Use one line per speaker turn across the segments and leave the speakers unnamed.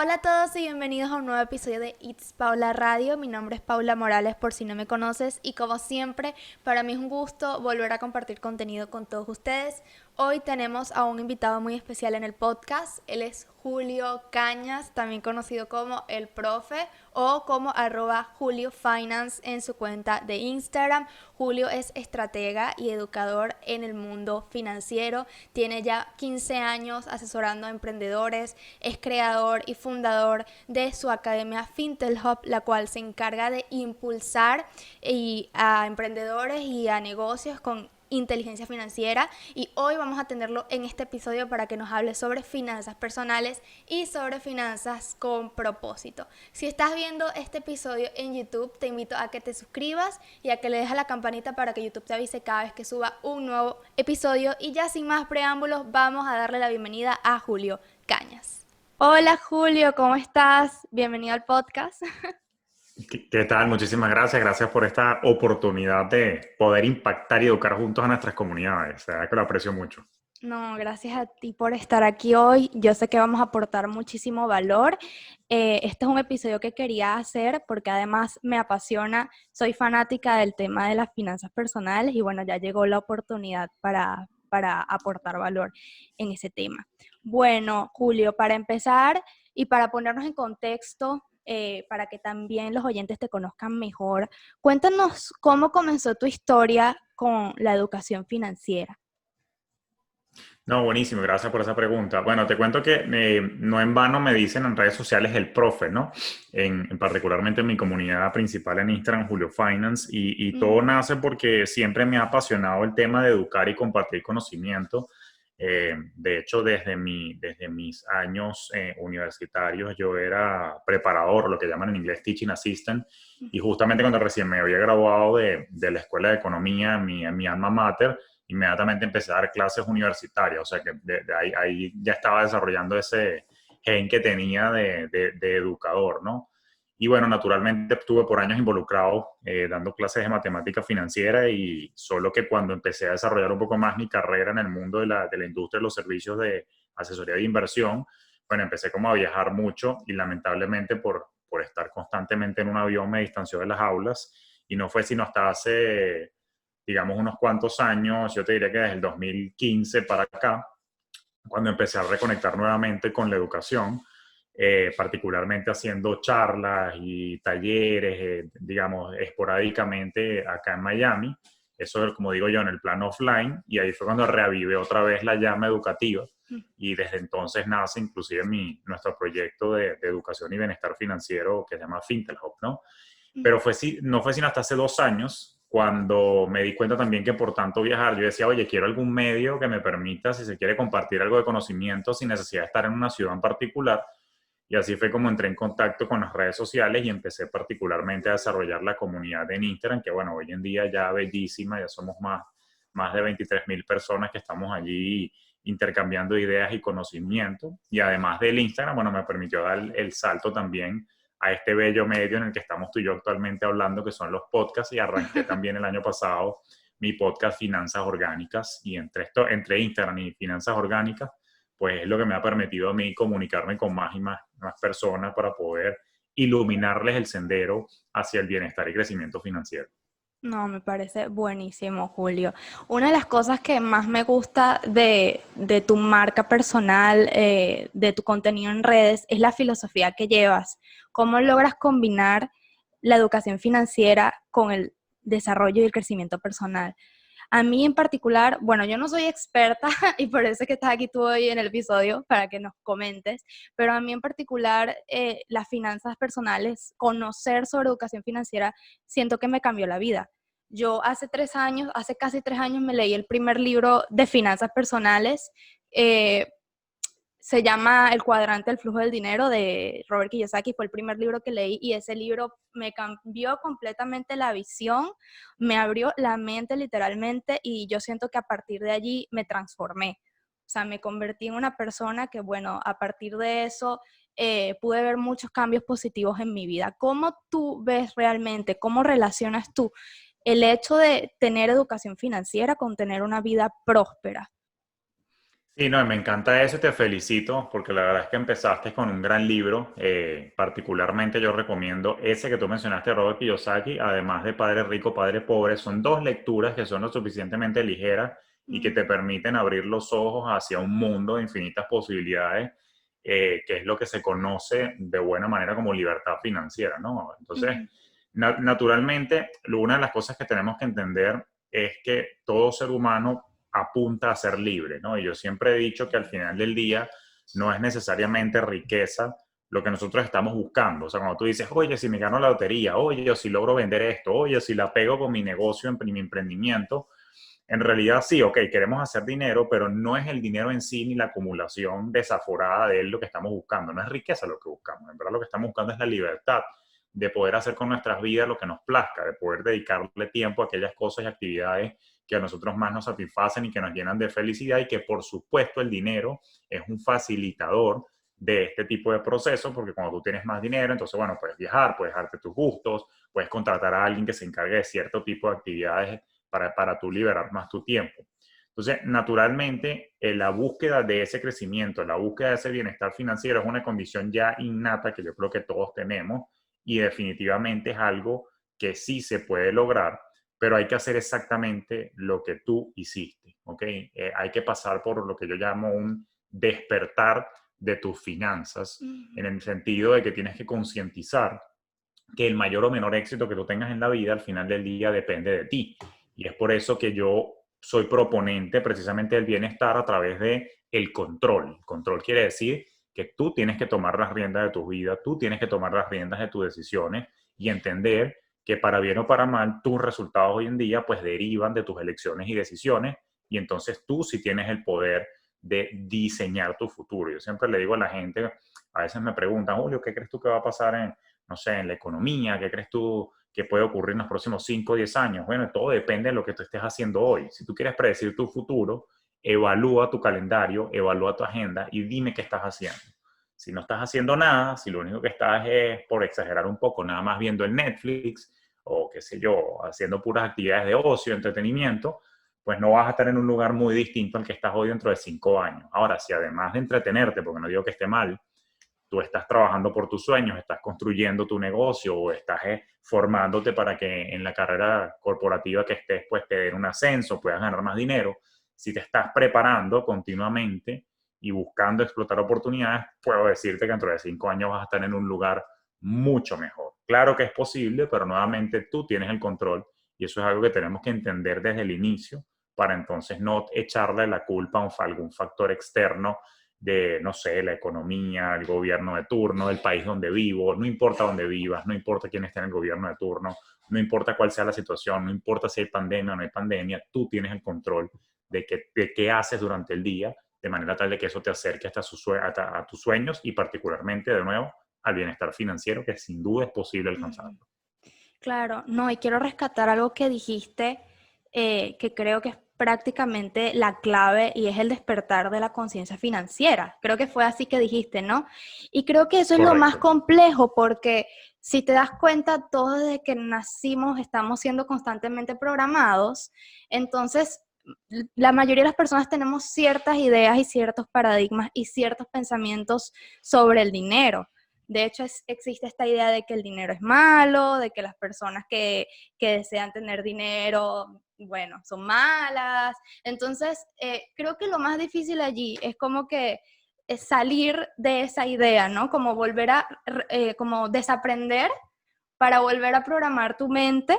Hola a todos y bienvenidos a un nuevo episodio de It's Paula Radio. Mi nombre es Paula Morales por si no me conoces y como siempre para mí es un gusto volver a compartir contenido con todos ustedes. Hoy tenemos a un invitado muy especial en el podcast. Él es Julio Cañas, también conocido como El Profe o como @JulioFinance en su cuenta de Instagram. Julio es estratega y educador en el mundo financiero. Tiene ya 15 años asesorando a emprendedores. Es creador y fundador de su academia Fintel Hub, la cual se encarga de impulsar a emprendedores y a negocios con inteligencia financiera, y hoy vamos a tenerlo en este episodio para que nos hable sobre finanzas personales y sobre finanzas con propósito. Si estás viendo este episodio en YouTube, te invito a que te suscribas y a que le dejes a la campanita para que YouTube te avise cada vez que suba un nuevo episodio. Y ya sin más preámbulos, vamos a darle la bienvenida a Julio Cañas. Hola Julio, ¿cómo estás? Bienvenido al podcast.
¿Qué tal? Muchísimas gracias. Gracias por esta oportunidad de poder impactar y educar juntos a nuestras comunidades. La verdad que lo aprecio mucho.
No, gracias a ti por estar aquí hoy. Yo sé que vamos a aportar muchísimo valor. Este es un episodio que quería hacer porque además me apasiona, soy fanática del tema de las finanzas personales y bueno, ya llegó la oportunidad para aportar valor en ese tema. Bueno, Julio, para empezar y para ponernos en contexto, para que también los oyentes te conozcan mejor, cuéntanos cómo comenzó tu historia con la educación financiera.
No, buenísimo. Gracias por esa pregunta. Bueno, te cuento que no en vano me dicen en redes sociales el profe, ¿no? Particularmente en mi comunidad principal en Instagram, Julio Finance, y todo
Ujú.
nace porque siempre me ha apasionado el tema de educar y compartir conocimiento. De hecho, desde mis años universitarios yo era preparador, lo que llaman en inglés teaching assistant, y justamente cuando recién me había graduado de la Escuela de Economía en mi alma mater, inmediatamente empecé a dar clases universitarias, o sea que de ahí ya estaba desarrollando ese gen que tenía de educador, ¿no? Y bueno, naturalmente estuve por años involucrado dando clases de matemática financiera, y solo que cuando empecé a desarrollar un poco más mi carrera en el mundo de la industria de los servicios de asesoría de inversión, bueno, empecé como a viajar mucho, y lamentablemente por estar constantemente en un avión me distanció de las aulas, y no fue sino hasta hace, digamos, unos cuantos años, yo te diría que desde el 2015 para acá, cuando empecé a reconectar nuevamente con la educación, particularmente haciendo charlas y talleres, digamos, esporádicamente acá en Miami. Eso, como digo yo, en el plano offline, y ahí fue cuando reavivé otra vez la llama educativa, y desde entonces nace inclusive nuestro proyecto de educación y bienestar financiero que se llama Fintel Hub, ¿no? Pero no fue sino hasta hace 2 años cuando me di cuenta también que por tanto viajar, yo decía, oye, quiero algún medio que me permita, si se quiere, compartir algo de conocimiento sin necesidad de estar en una ciudad en particular. Y así fue como entré en contacto con las redes sociales y empecé particularmente a desarrollar la comunidad en Instagram, que bueno, hoy en día ya bellísima, ya somos más de 23,000 personas que estamos allí intercambiando ideas y conocimiento. Y además del Instagram, bueno, me permitió dar el salto también a este bello medio en el que estamos tú y yo actualmente hablando, que son los podcasts, y arranqué también el año pasado mi podcast Finanzas Orgánicas, y entre Instagram y Finanzas Orgánicas, pues es lo que me ha permitido a mí comunicarme con más y más personas para poder iluminarles el sendero hacia el bienestar y crecimiento financiero.
No, me parece buenísimo, Julio. Una de las cosas que más me gusta de tu marca personal, de tu contenido en redes, es la filosofía que llevas. ¿Cómo logras combinar la educación financiera con el desarrollo y el crecimiento personal? A mí en particular, bueno, yo no soy experta y por eso es que estás aquí tú hoy en el episodio para que nos comentes, pero a mí en particular las finanzas personales, conocer sobre educación financiera, siento que me cambió la vida. Yo hace casi 3 años me leí el primer libro de finanzas personales. eh, Se llama El cuadrante del flujo del dinero de Robert Kiyosaki. Fue el primer libro que leí y ese libro me cambió completamente la visión, me abrió la mente literalmente, y yo siento que a partir de allí me transformé. O sea, me convertí en una persona que, bueno, a partir de eso pude ver muchos cambios positivos en mi vida. ¿Cómo tú ves realmente, cómo relacionas tú el hecho de tener educación financiera con tener una vida próspera?
Sí, no, me encanta eso y te felicito porque la verdad es que empezaste con un gran libro. Particularmente yo recomiendo ese que tú mencionaste, Robert Kiyosaki, además de Padre Rico, Padre Pobre. Son dos lecturas que son lo suficientemente ligeras y que te
Ujú,
permiten abrir los ojos hacia un mundo de infinitas posibilidades, que es lo que se conoce de buena manera como libertad financiera, ¿no? Entonces,
ujú,
naturalmente, una de las cosas que tenemos que entender es que todo ser humano apunta a ser libre, ¿no? Y yo siempre he dicho que al final del día no es necesariamente riqueza lo que nosotros estamos buscando. O sea, cuando tú dices, oye, si me gano la lotería, oye, o si logro vender esto, oye, si la pego con mi negocio, en mi emprendimiento, en realidad sí, ok, queremos hacer dinero, pero no es el dinero en sí ni la acumulación desaforada de él lo que estamos buscando. No es riqueza lo que buscamos. En verdad lo que estamos buscando es la libertad de poder hacer con nuestras vidas lo que nos plazca, de poder dedicarle tiempo a aquellas cosas y actividades que a nosotros más nos satisfacen y que nos llenan de felicidad y que por supuesto el dinero es un facilitador de este tipo de procesos, porque cuando tú tienes más dinero, entonces, bueno, puedes viajar, puedes darte tus gustos, puedes contratar a alguien que se encargue de cierto tipo de actividades para tú liberar más tu tiempo. Entonces, naturalmente, la búsqueda de ese crecimiento, la búsqueda de ese bienestar financiero es una condición ya innata que yo creo que todos tenemos y definitivamente es algo que sí se puede lograr, pero hay que hacer exactamente lo que tú hiciste, ¿ok? Hay que pasar por lo que yo llamo un despertar de tus finanzas, en
ujú.
el sentido de que tienes que concientizar que el mayor o menor éxito que tú tengas en la vida al final del día depende de ti. Y es por eso que yo soy proponente precisamente del bienestar a través de el control. El control quiere decir que tú tienes que tomar las riendas de tu vida, tú tienes que tomar las riendas de tus decisiones y entender que para bien o para mal tus resultados hoy en día pues derivan de tus elecciones y decisiones y entonces tú sí tienes el poder de diseñar tu futuro. Yo siempre le digo a la gente, a veces me preguntan, Julio, ¿qué crees tú que va a pasar en, no sé, en la economía? ¿Qué crees tú que puede ocurrir en los próximos 5 o 10 años? Bueno, todo depende de lo que tú estés haciendo hoy. Si tú quieres predecir tu futuro, evalúa tu calendario, evalúa tu agenda y dime qué estás haciendo. Si no estás haciendo nada, si lo único que estás es, por exagerar un poco, nada más viendo el Netflix o qué sé yo, haciendo puras actividades de ocio, entretenimiento, pues no vas a estar en un lugar muy distinto al que estás hoy dentro de 5 años. Ahora, si además de entretenerte, porque no digo que esté mal, tú estás trabajando por tus sueños, estás construyendo tu negocio o estás formándote para que en la carrera corporativa que estés, pues te den un ascenso, puedas ganar más dinero. Si te estás preparando continuamente y buscando explotar oportunidades, puedo decirte que dentro de 5 años vas a estar en un lugar mucho mejor. Claro que es posible, pero nuevamente tú tienes el control y eso es algo que tenemos que entender desde el inicio para entonces no echarle la culpa a algún factor externo de, no sé, la economía, el gobierno de turno, el país donde vivo, no importa dónde vivas, no importa quién esté en el gobierno de turno, no importa cuál sea la situación, no importa si hay pandemia o no hay pandemia, tú tienes el control de qué haces durante el día, de manera tal de que eso te acerque hasta a tus sueños y particularmente, de nuevo, al bienestar financiero, que sin duda es posible
Ujú.
alcanzarlo.
Claro, no, y quiero rescatar algo que dijiste, que creo que es prácticamente la clave y es el despertar de la conciencia financiera. Creo que fue así que dijiste, ¿no? Y creo que eso es lo más
Correcto.
complejo porque si te das cuenta, todos desde que nacimos estamos siendo constantemente programados, entonces la mayoría de las personas tenemos ciertas ideas y ciertos paradigmas y ciertos pensamientos sobre el dinero. De hecho, existe esta idea de que el dinero es malo, de que las personas que desean tener dinero, bueno, son malas. Entonces, creo que lo más difícil allí es como que es salir de esa idea, ¿no? Como volver a, como desaprender para volver a programar tu mente,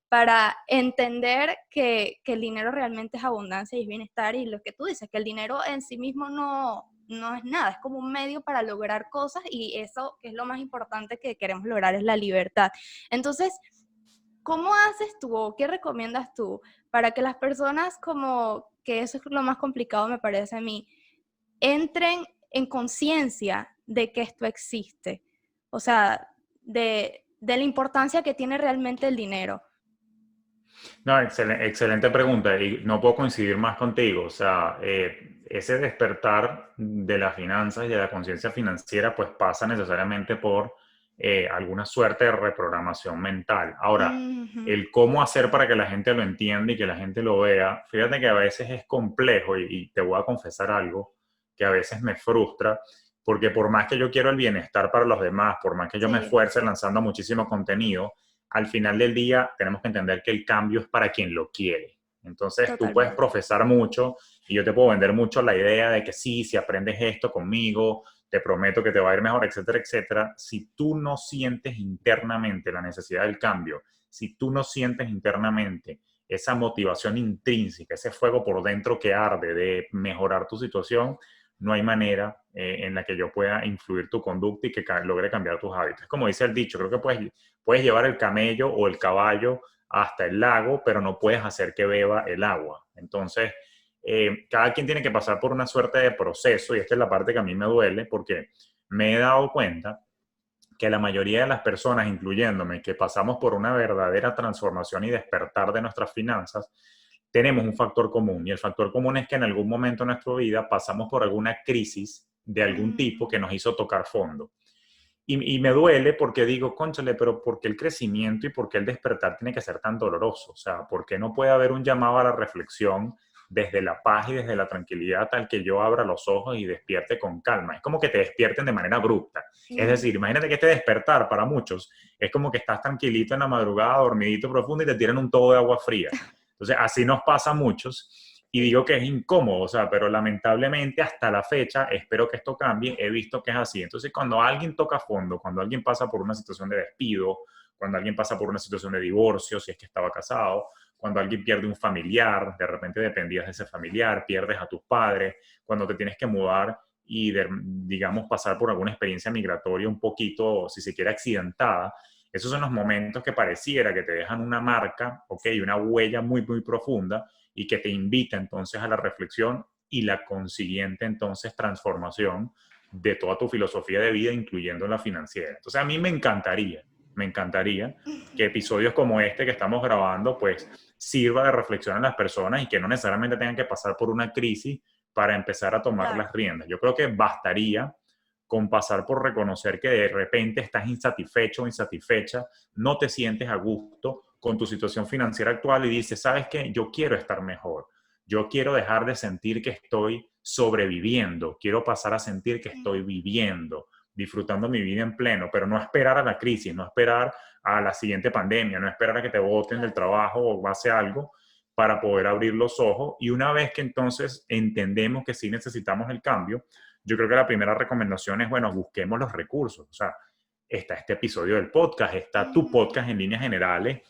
para entender que el dinero realmente es abundancia y es bienestar y lo que tú dices, que el dinero en sí mismo no es nada, es como un medio para lograr cosas y eso que es lo más importante que queremos lograr es la libertad. Entonces, ¿cómo haces tú o qué recomiendas tú para que las personas como, que eso es lo más complicado me parece a mí, entren en conciencia de que esto existe? O sea, de la importancia que tiene realmente el dinero.
No, excelente pregunta y no puedo coincidir más contigo. O sea, ese despertar de las finanzas y de la conciencia financiera pues pasa necesariamente por alguna suerte de reprogramación mental. Ahora,
Ujú.
el cómo hacer para que la gente lo entienda y que la gente lo vea, fíjate que a veces es complejo y te voy a confesar algo que a veces me frustra, porque por más que yo quiero el bienestar para los demás, por más que yo me
Sí,
esfuerce lanzando muchísimo contenido, al final del día tenemos que entender que el cambio es para quien lo quiere. Entonces tú puedes
totalmente.
profesar mucho y yo te puedo vender mucho la idea de que sí, si aprendes esto conmigo, te prometo que te va a ir mejor, etcétera, etcétera. Si tú no sientes internamente la necesidad del cambio, si tú no sientes internamente esa motivación intrínseca, ese fuego por dentro que arde de mejorar tu situación, no hay manera en la que yo pueda influir tu conducta y que logre cambiar tus hábitos. Como dice el dicho, creo que puedes llevar el camello o el caballo hasta el lago, pero no puedes hacer que beba el agua. Entonces, cada quien tiene que pasar por una suerte de proceso y esta es la parte que a mí me duele porque me he dado cuenta que la mayoría de las personas, incluyéndome, que pasamos por una verdadera transformación y despertar de nuestras finanzas, tenemos un factor común y el factor común es que en algún momento de nuestra vida pasamos por alguna crisis de algún tipo
Ujú.
que nos hizo tocar fondo. Y me duele porque digo, cónchale, pero ¿por qué el crecimiento y por qué el despertar tiene que ser tan doloroso? O sea, ¿por qué no puede haber un llamado a la reflexión desde la paz y desde la tranquilidad tal que yo abra los ojos y despierte con calma? Es como que te despierten de manera abrupta. Es
Sí.
decir, imagínate que este despertar para muchos es como que estás tranquilito en la madrugada, dormidito profundo y te tiran un todo de agua fría. Entonces, así nos pasa a muchos y
Sí.
digo que es incómodo, o sea, pero lamentablemente hasta la fecha, espero que esto cambie, he visto que es así. Entonces, cuando alguien toca fondo, cuando alguien pasa por una situación de despido, cuando alguien pasa por una situación de divorcio, si es que estaba casado, cuando alguien pierde un familiar, de repente dependías de ese familiar, pierdes a tus padres, cuando te tienes que mudar y, digamos, pasar por alguna experiencia migratoria un poquito, si se quiere, accidentada, esos son los momentos que pareciera que te dejan una marca, ok, una huella muy, muy profunda y que te invita entonces a la reflexión y la consiguiente entonces transformación de toda tu filosofía de vida, incluyendo la financiera. Entonces a mí me encantaría que episodios como este que estamos grabando pues sirva de reflexión a las personas y que no necesariamente tengan que pasar por una crisis para empezar a tomar
Claro.
las riendas. Yo creo que bastaría con pasar por reconocer que de repente estás insatisfecho o insatisfecha, no te sientes a gusto con tu situación financiera actual y dices, ¿sabes qué? Yo quiero estar mejor. Yo quiero dejar de sentir que estoy sobreviviendo. Quiero pasar a sentir que estoy viviendo, disfrutando mi vida en pleno, pero no esperar a la crisis, no esperar a la siguiente pandemia, no esperar a que te boten del
Claro.
trabajo o pase algo para poder abrir los ojos. Y una vez que entonces entendemos que sí necesitamos el cambio, yo creo que la primera recomendación es, bueno, busquemos los recursos. O sea, está este episodio del podcast, está tu
Ujú.
podcast en líneas generales,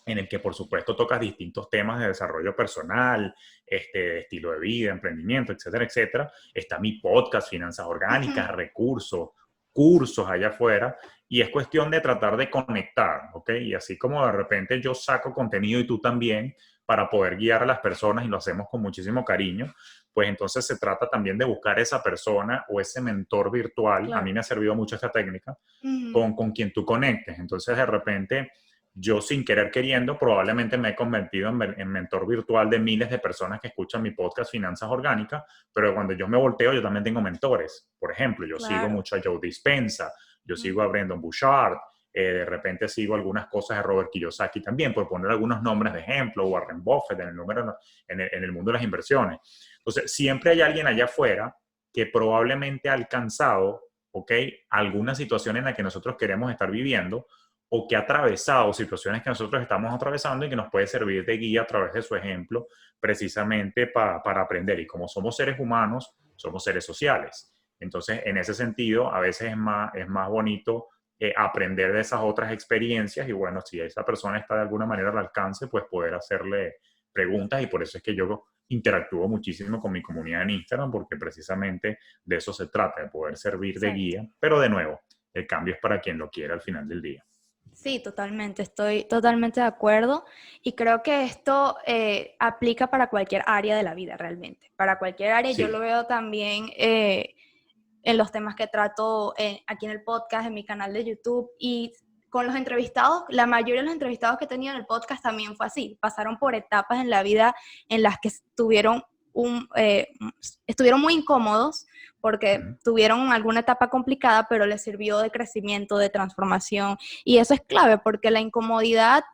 en el que por supuesto tocas distintos temas de desarrollo personal, de estilo de vida, emprendimiento, etcétera, etcétera. Está mi podcast, Finanzas
Ujú.
Orgánicas, recursos, cursos allá afuera, y es cuestión de tratar de conectar, ¿ok? Y así como de repente yo saco contenido y tú también, para poder guiar a las personas y lo hacemos con muchísimo cariño, pues entonces se trata también de buscar esa persona o ese mentor virtual. A mí
Claro.
me ha servido mucho esta técnica
Ujú.
con quien tú conectes. Entonces, de repente, yo sin querer queriendo, probablemente me he convertido en mentor virtual de miles de personas que escuchan mi podcast Finanzas Orgánicas, pero cuando yo me volteo, yo también tengo mentores. Por ejemplo, yo sigo
Claro.
mucho a Joe Dispenza, yo sigo a
Ujú.
Brendon Bouchard, de repente sigo algunas cosas de Robert Kiyosaki también, por poner algunos nombres de ejemplo, Warren Buffett en el mundo de las inversiones. Entonces, siempre hay alguien allá afuera que probablemente ha alcanzado, ¿ok? Alguna situación en la que nosotros queremos estar viviendo o que ha atravesado situaciones que nosotros estamos atravesando y que nos puede servir de guía a través de su ejemplo precisamente para aprender. Y como somos seres humanos, somos seres sociales. Entonces, en ese sentido, a veces es más bonito aprender de esas otras experiencias y bueno, si esa persona está de alguna manera al alcance, pues poder hacerle preguntas y por eso es que yo interactúo muchísimo con mi comunidad en Instagram porque precisamente de eso se trata, de poder servir de
Exacto.
guía, pero de nuevo, el cambio es para quien lo quiera al final del día.
Sí, totalmente, estoy totalmente de acuerdo y creo que esto aplica para cualquier área de la vida realmente. Para cualquier área, yo lo
Sí,
veo también en los temas que trato aquí en el podcast, en mi canal de YouTube y con los entrevistados, la mayoría de los entrevistados que he tenido en el podcast también fue así, pasaron por etapas en la vida en las que tuvieron estuvieron muy incómodos porque
Ujú.
tuvieron alguna etapa complicada, pero les sirvió de crecimiento, de transformación. Y eso es clave porque la incomodidad,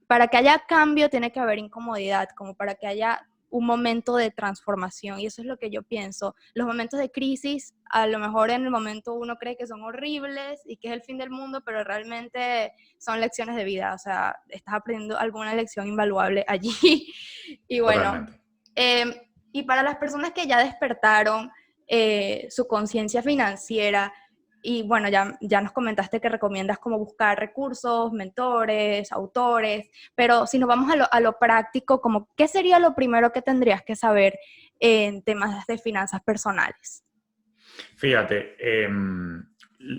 para que haya cambio, tiene que haber incomodidad, como para que haya un momento de transformación. Y eso es lo que yo pienso. Los momentos de crisis, a lo mejor en el momento uno cree que son horribles y que es el fin del mundo, pero realmente son lecciones de vida. O sea, estás aprendiendo alguna lección invaluable allí. Y bueno,
Totalmente.
y para las personas que ya despertaron su conciencia financiera, y bueno, ya nos comentaste que recomiendas como buscar recursos, mentores, autores, pero si nos vamos a lo práctico, como, ¿qué sería lo primero que tendrías que saber en temas de finanzas personales?
Fíjate,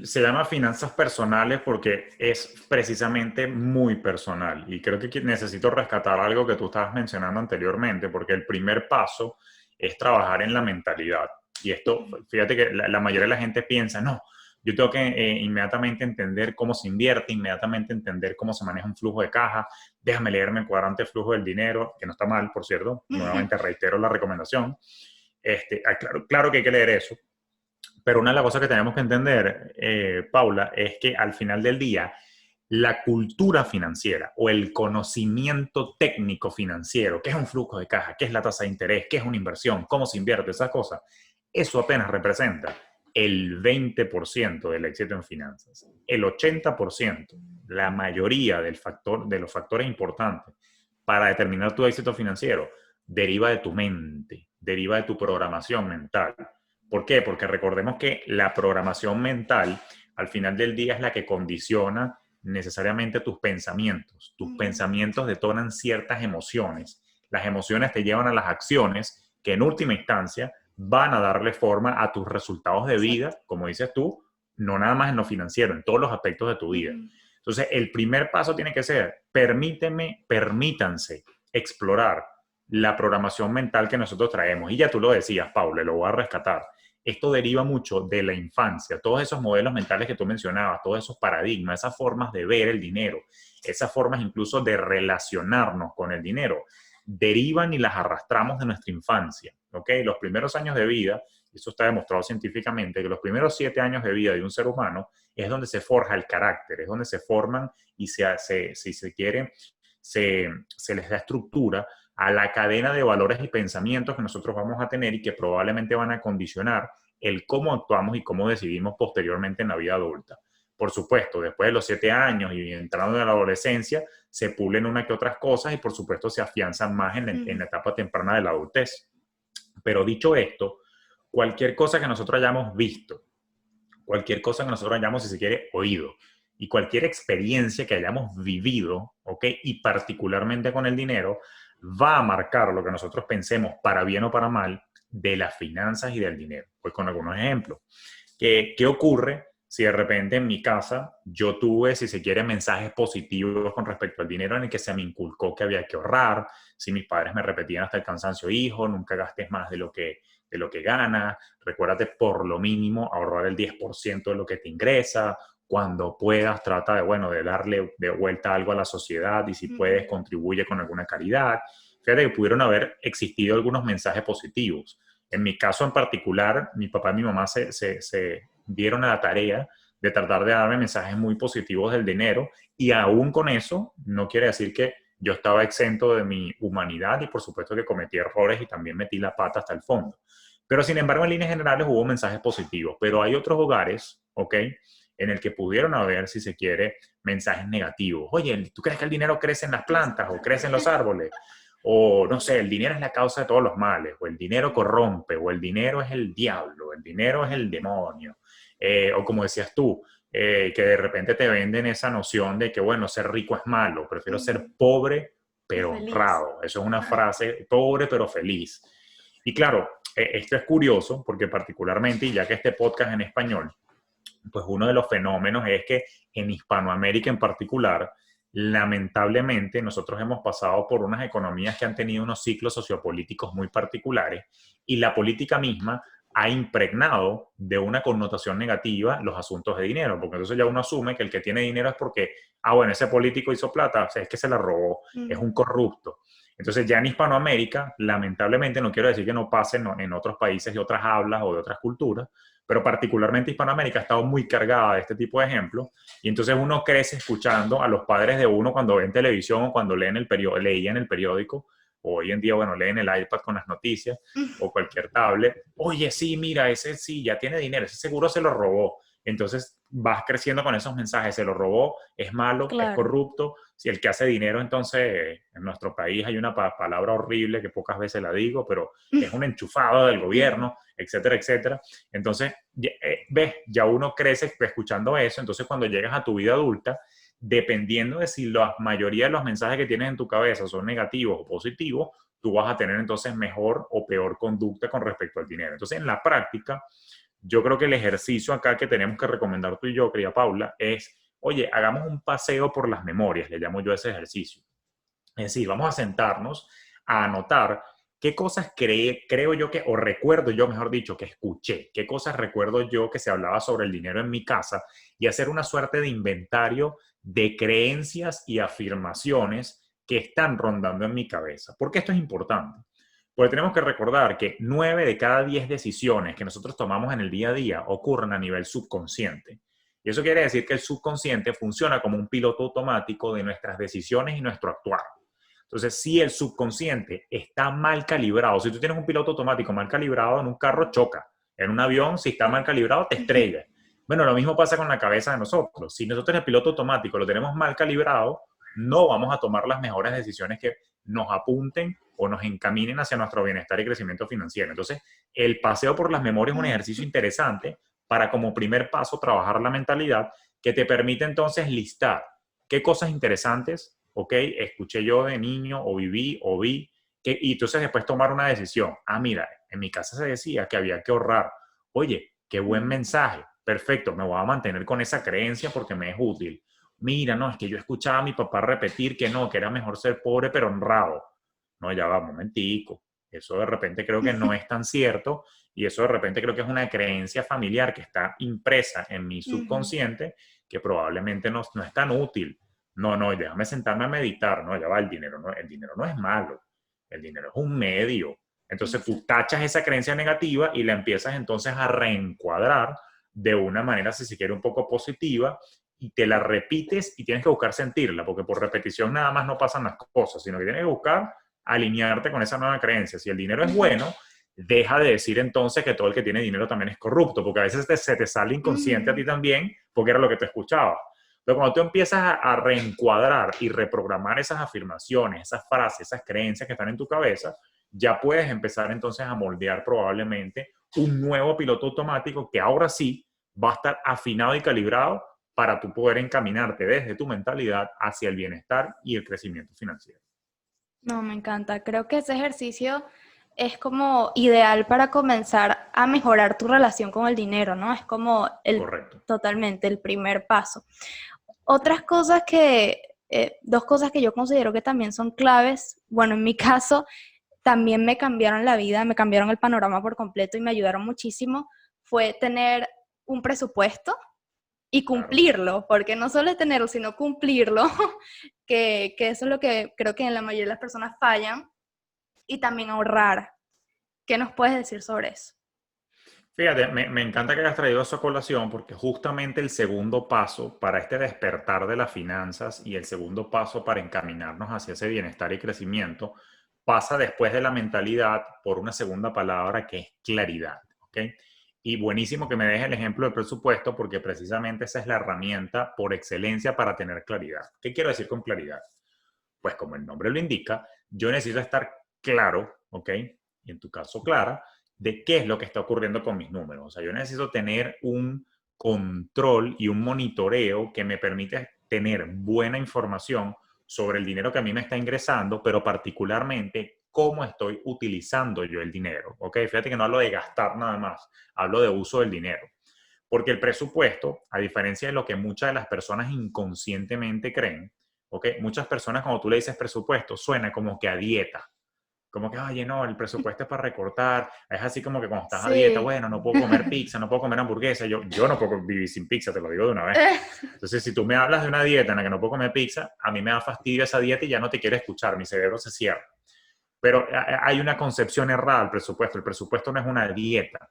se llama finanzas personales porque es precisamente muy personal y creo que necesito rescatar algo que tú estabas mencionando anteriormente porque el primer paso es trabajar en la mentalidad. Y esto, fíjate que la mayoría de la gente piensa, no, yo tengo que inmediatamente entender cómo se invierte, inmediatamente entender cómo se maneja un flujo de caja, déjame leerme el cuadrante de flujo del dinero, que no está mal, por cierto, nuevamente reitero la recomendación. Claro que hay que leer eso, pero una de las cosas que tenemos que entender, Paula, es que al final del día, la cultura financiera o el conocimiento técnico financiero, qué es un flujo de caja, qué es la tasa de interés, qué es una inversión, cómo se invierte, esas cosas, eso apenas representa el 20% del éxito en finanzas. El 80%, la mayoría de los factores importantes para determinar tu éxito financiero, deriva de tu mente, deriva de tu programación mental. ¿Por qué? Porque recordemos que la programación mental al final del día es la que condiciona necesariamente tus pensamientos. Tus pensamientos detonan ciertas emociones. Las emociones te llevan a las acciones que en última instancia van a darle forma a tus resultados de vida, como dices tú, no nada más en lo financiero, en todos los aspectos de tu vida. Entonces, el primer paso tiene que ser, permítanse explorar la programación mental que nosotros traemos. Y ya tú lo decías, Paula, lo voy a rescatar. Esto deriva mucho de la infancia, todos esos modelos mentales que tú mencionabas, todos esos paradigmas, esas formas de ver el dinero, esas formas incluso de relacionarnos con el dinero, derivan y las arrastramos de nuestra infancia, ¿ok? Los primeros años de vida, eso está demostrado científicamente, que los primeros 7 años de vida de un ser humano es donde se forja el carácter, es donde se forman y si se quiere, se les da estructura a la cadena de valores y pensamientos que nosotros vamos a tener y que probablemente van a condicionar el cómo actuamos y cómo decidimos posteriormente en la vida adulta. Por supuesto, después de los 7 años y entrando en la adolescencia, se pulen una que otras cosas y por supuesto se afianzan más en la etapa temprana de la adultez. Pero dicho esto, cualquier cosa que nosotros hayamos visto, cualquier cosa que nosotros hayamos, si se quiere, oído, y cualquier experiencia que hayamos vivido, ¿ok? Y particularmente con el dinero, va a marcar lo que nosotros pensemos, para bien o para mal, de las finanzas y del dinero. Pues con algunos ejemplos. ¿Qué ocurre si de repente en mi casa yo tuve, si se quiere, mensajes positivos con respecto al dinero en el que se me inculcó que había que ahorrar? Si mis padres me repetían hasta el cansancio, hijo, nunca gastes más de lo que ganas, recuérdate por lo mínimo ahorrar el 10% de lo que te ingresa, cuando puedas trata de, bueno, de darle de vuelta algo a la sociedad y si puedes contribuye con alguna caridad. Fíjate que pudieron haber existido algunos mensajes positivos. En mi caso en particular, mi papá y mi mamá se dieron a la tarea de tratar de darme mensajes muy positivos del dinero y aún con eso no quiere decir que yo estaba exento de mi humanidad y por supuesto que cometí errores y también metí la pata hasta el fondo. Pero sin embargo, en líneas generales hubo mensajes positivos, pero hay otros hogares, ¿ok? En el que pudieron haber, si se quiere, mensajes negativos. Oye, ¿tú crees que el dinero crece en las plantas o crece en los árboles? O no sé, el dinero es la causa de todos los males, o el dinero corrompe, o el dinero es el diablo, el dinero es el demonio. O como decías tú, que de repente te venden esa noción de que, bueno, ser rico es malo, prefiero ser pobre pero
Feliz.
honrado. Eso es una frase, pobre pero feliz. Y claro, esto es curioso porque particularmente, y ya que este podcast es en español, pues uno de los fenómenos es que en Hispanoamérica en particular, lamentablemente nosotros hemos pasado por unas economías que han tenido unos ciclos sociopolíticos muy particulares y la política misma ha impregnado de una connotación negativa los asuntos de dinero, porque entonces ya uno asume que el que tiene dinero es porque, bueno, ese político hizo plata, o sea, es que se la robó, es un corrupto. Entonces ya en Hispanoamérica, lamentablemente, no quiero decir que no pase en otros países de otras hablas o de otras culturas, pero particularmente Hispanoamérica ha estado muy cargada de este tipo de ejemplos, y entonces uno crece escuchando a los padres de uno cuando ven televisión o cuando leen leían el periódico, o hoy en día, bueno, leen el iPad con las noticias, o cualquier tablet. Oye, sí, mira, ese sí, ya tiene dinero, ese seguro se lo robó. Entonces vas creciendo con esos mensajes, se lo robó, es malo, es
Claro.
corrupto. Si el que hace dinero, entonces en nuestro país hay una palabra horrible que pocas veces la digo, pero es un enchufado del gobierno, etcétera, etcétera. Entonces, ves, ya uno crece escuchando eso, entonces cuando llegas a tu vida adulta, dependiendo de si la mayoría de los mensajes que tienes en tu cabeza son negativos o positivos, tú vas a tener entonces mejor o peor conducta con respecto al dinero. Entonces, en la práctica, yo creo que el ejercicio acá que tenemos que recomendar tú y yo, querida Paula, es, oye, hagamos un paseo por las memorias, le llamo yo a ese ejercicio. Es decir, vamos a sentarnos a anotar qué cosas creo yo que, o recuerdo yo, mejor dicho, que escuché, qué cosas recuerdo yo que se hablaba sobre el dinero en mi casa, y hacer una suerte de inventario de creencias y afirmaciones que están rondando en mi cabeza. ¿Por qué esto es importante? Porque tenemos que recordar que 9 de cada 10 decisiones que nosotros tomamos en el día a día ocurren a nivel subconsciente. Y eso quiere decir que el subconsciente funciona como un piloto automático de nuestras decisiones y nuestro actuar. Entonces, si el subconsciente está mal calibrado, si tú tienes un piloto automático mal calibrado en un carro, choca. En un avión, si está mal calibrado, te estrella. Bueno, lo mismo pasa con la cabeza de nosotros. Si nosotros el piloto automático lo tenemos mal calibrado, no vamos a tomar las mejores decisiones que nos apunten o nos encaminen hacia nuestro bienestar y crecimiento financiero. Entonces, el paseo por las memorias es un ejercicio interesante para, como primer paso, trabajar la mentalidad que te permite entonces listar qué cosas interesantes, ok, escuché yo de niño o viví o vi, y entonces después tomar una decisión. Ah, mira, en mi casa se decía que había que ahorrar. Oye, qué buen mensaje. Perfecto, me voy a mantener con esa creencia porque me es útil. Mira, no, es que yo escuchaba a mi papá repetir que no, que era mejor ser pobre pero honrado. No, ya va, un momentico. Eso de repente creo que no es tan cierto, y eso de repente creo que es una creencia familiar que está impresa en mi subconsciente, que probablemente no es tan útil. No, no, déjame sentarme a meditar. No, ya va, el dinero no es malo. El dinero es un medio. Entonces tú tachas esa creencia negativa y la empiezas entonces a reencuadrar de una manera, si se quiere, un poco positiva, y te la repites y tienes que buscar sentirla, porque por repetición nada más no pasan las cosas, sino que tienes que buscar alinearte con esa nueva creencia. Si el dinero es bueno, deja de decir entonces que todo el que tiene dinero también es corrupto, porque a veces se te sale inconsciente a ti también, porque era lo que te escuchaba. Pero cuando tú empiezas a reencuadrar y reprogramar esas afirmaciones, esas frases, esas creencias que están en tu cabeza, ya puedes empezar entonces a moldear probablemente un nuevo piloto automático que ahora sí va a estar afinado y calibrado para tú poder encaminarte desde tu mentalidad hacia el bienestar y el crecimiento financiero.
No, me encanta. Creo que ese ejercicio es como ideal para comenzar a mejorar tu relación con el dinero, ¿no? Es como
Correcto.
totalmente el primer paso. Otras cosas dos cosas que yo considero que también son claves, bueno, en mi caso, también me cambiaron la vida, me cambiaron el panorama por completo y me ayudaron muchísimo, fue tener un presupuesto y
Claro.
cumplirlo, porque no solo es tenerlo, sino cumplirlo, que eso es lo que creo que en la mayoría de las personas fallan, y también ahorrar. ¿Qué nos puedes decir sobre eso?
Fíjate, me encanta que hayas traído eso a colación, porque justamente el segundo paso para este despertar de las finanzas y el segundo paso para encaminarnos hacia ese bienestar y crecimiento pasa después de la mentalidad por una segunda palabra que es claridad. ¿Ok? Y buenísimo que me dejes el ejemplo del presupuesto, porque precisamente esa es la herramienta por excelencia para tener claridad. ¿Qué quiero decir con claridad? Pues como el nombre lo indica, yo necesito estar claro, ¿ok? Y en tu caso, clara, de qué es lo que está ocurriendo con mis números. O sea, yo necesito tener un control y un monitoreo que me permite tener buena información sobre el dinero que a mí me está ingresando, pero particularmente cómo estoy utilizando yo el dinero. ¿Ok? Fíjate que no hablo de gastar nada más, hablo de uso del dinero. Porque el presupuesto, a diferencia de lo que muchas de las personas inconscientemente creen, ¿ok? Muchas personas, cuando tú le dices presupuesto, suena como que a dieta. Como que, oye, no, el presupuesto es para recortar. Es así como que cuando estás a dieta,
Sí.
bueno, no puedo comer pizza, no puedo comer hamburguesa. Yo no puedo vivir sin pizza, te lo digo de una vez. Entonces, si tú me hablas de una dieta en la que no puedo comer pizza, a mí me da fastidio esa dieta y ya no te quiero escuchar, mi cerebro se cierra. Pero hay una concepción errada del presupuesto. El presupuesto no es una dieta.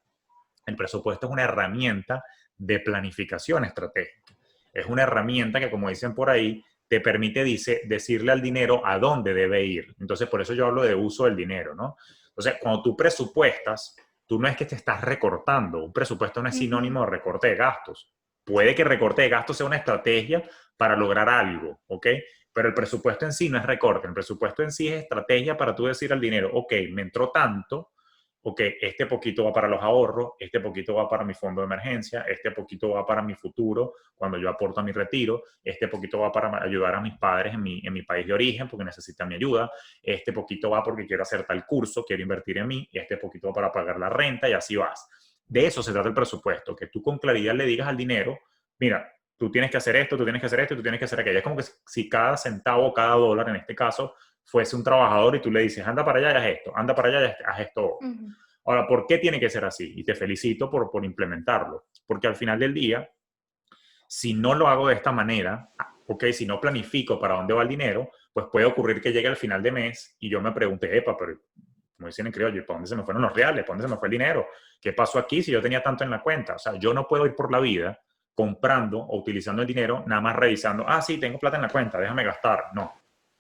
El presupuesto es una herramienta de planificación estratégica. Es una herramienta que, como dicen por ahí, te permite decirle al dinero a dónde debe ir. Entonces, por eso yo hablo de uso del dinero, ¿no? Entonces, cuando tú presupuestas, tú no es que te estás recortando. Un presupuesto no es sinónimo de recorte de gastos. Puede que el recorte de gastos sea una estrategia para lograr algo, ¿ok? Pero el presupuesto en sí no es recorte. El presupuesto en sí es estrategia para tú decir al dinero, ok, me entró tanto, ok, este poquito va para los ahorros, este poquito va para mi fondo de emergencia, este poquito va para mi futuro, cuando yo aporto a mi retiro, este poquito va para ayudar a mis padres en mi país de origen porque necesitan mi ayuda, este poquito va porque quiero hacer tal curso, quiero invertir en mí, y este poquito va para pagar la renta y así vas. De eso se trata el presupuesto, que tú con claridad le digas al dinero, mira, tú tienes que hacer esto, tú tienes que hacer esto, tú tienes que hacer aquello. Es como que si cada centavo, cada dólar en este caso, fuese un trabajador y tú le dices, anda para allá y haz esto, anda para allá y haz esto. Ahora, ¿por qué tiene que ser así? Y te felicito por implementarlo. Porque al final del día, si no lo hago de esta manera, ok, si no planifico para dónde va el dinero, pues puede ocurrir que llegue al final de mes y yo me pregunte, epa, pero como dicen en criollo, ¿para dónde se me fueron los reales? ¿Para dónde se me fue el dinero? ¿Qué pasó aquí si yo tenía tanto en la cuenta? O sea, yo no puedo ir por la vida comprando o utilizando el dinero, nada más revisando, sí, tengo plata en la cuenta, déjame gastar. No,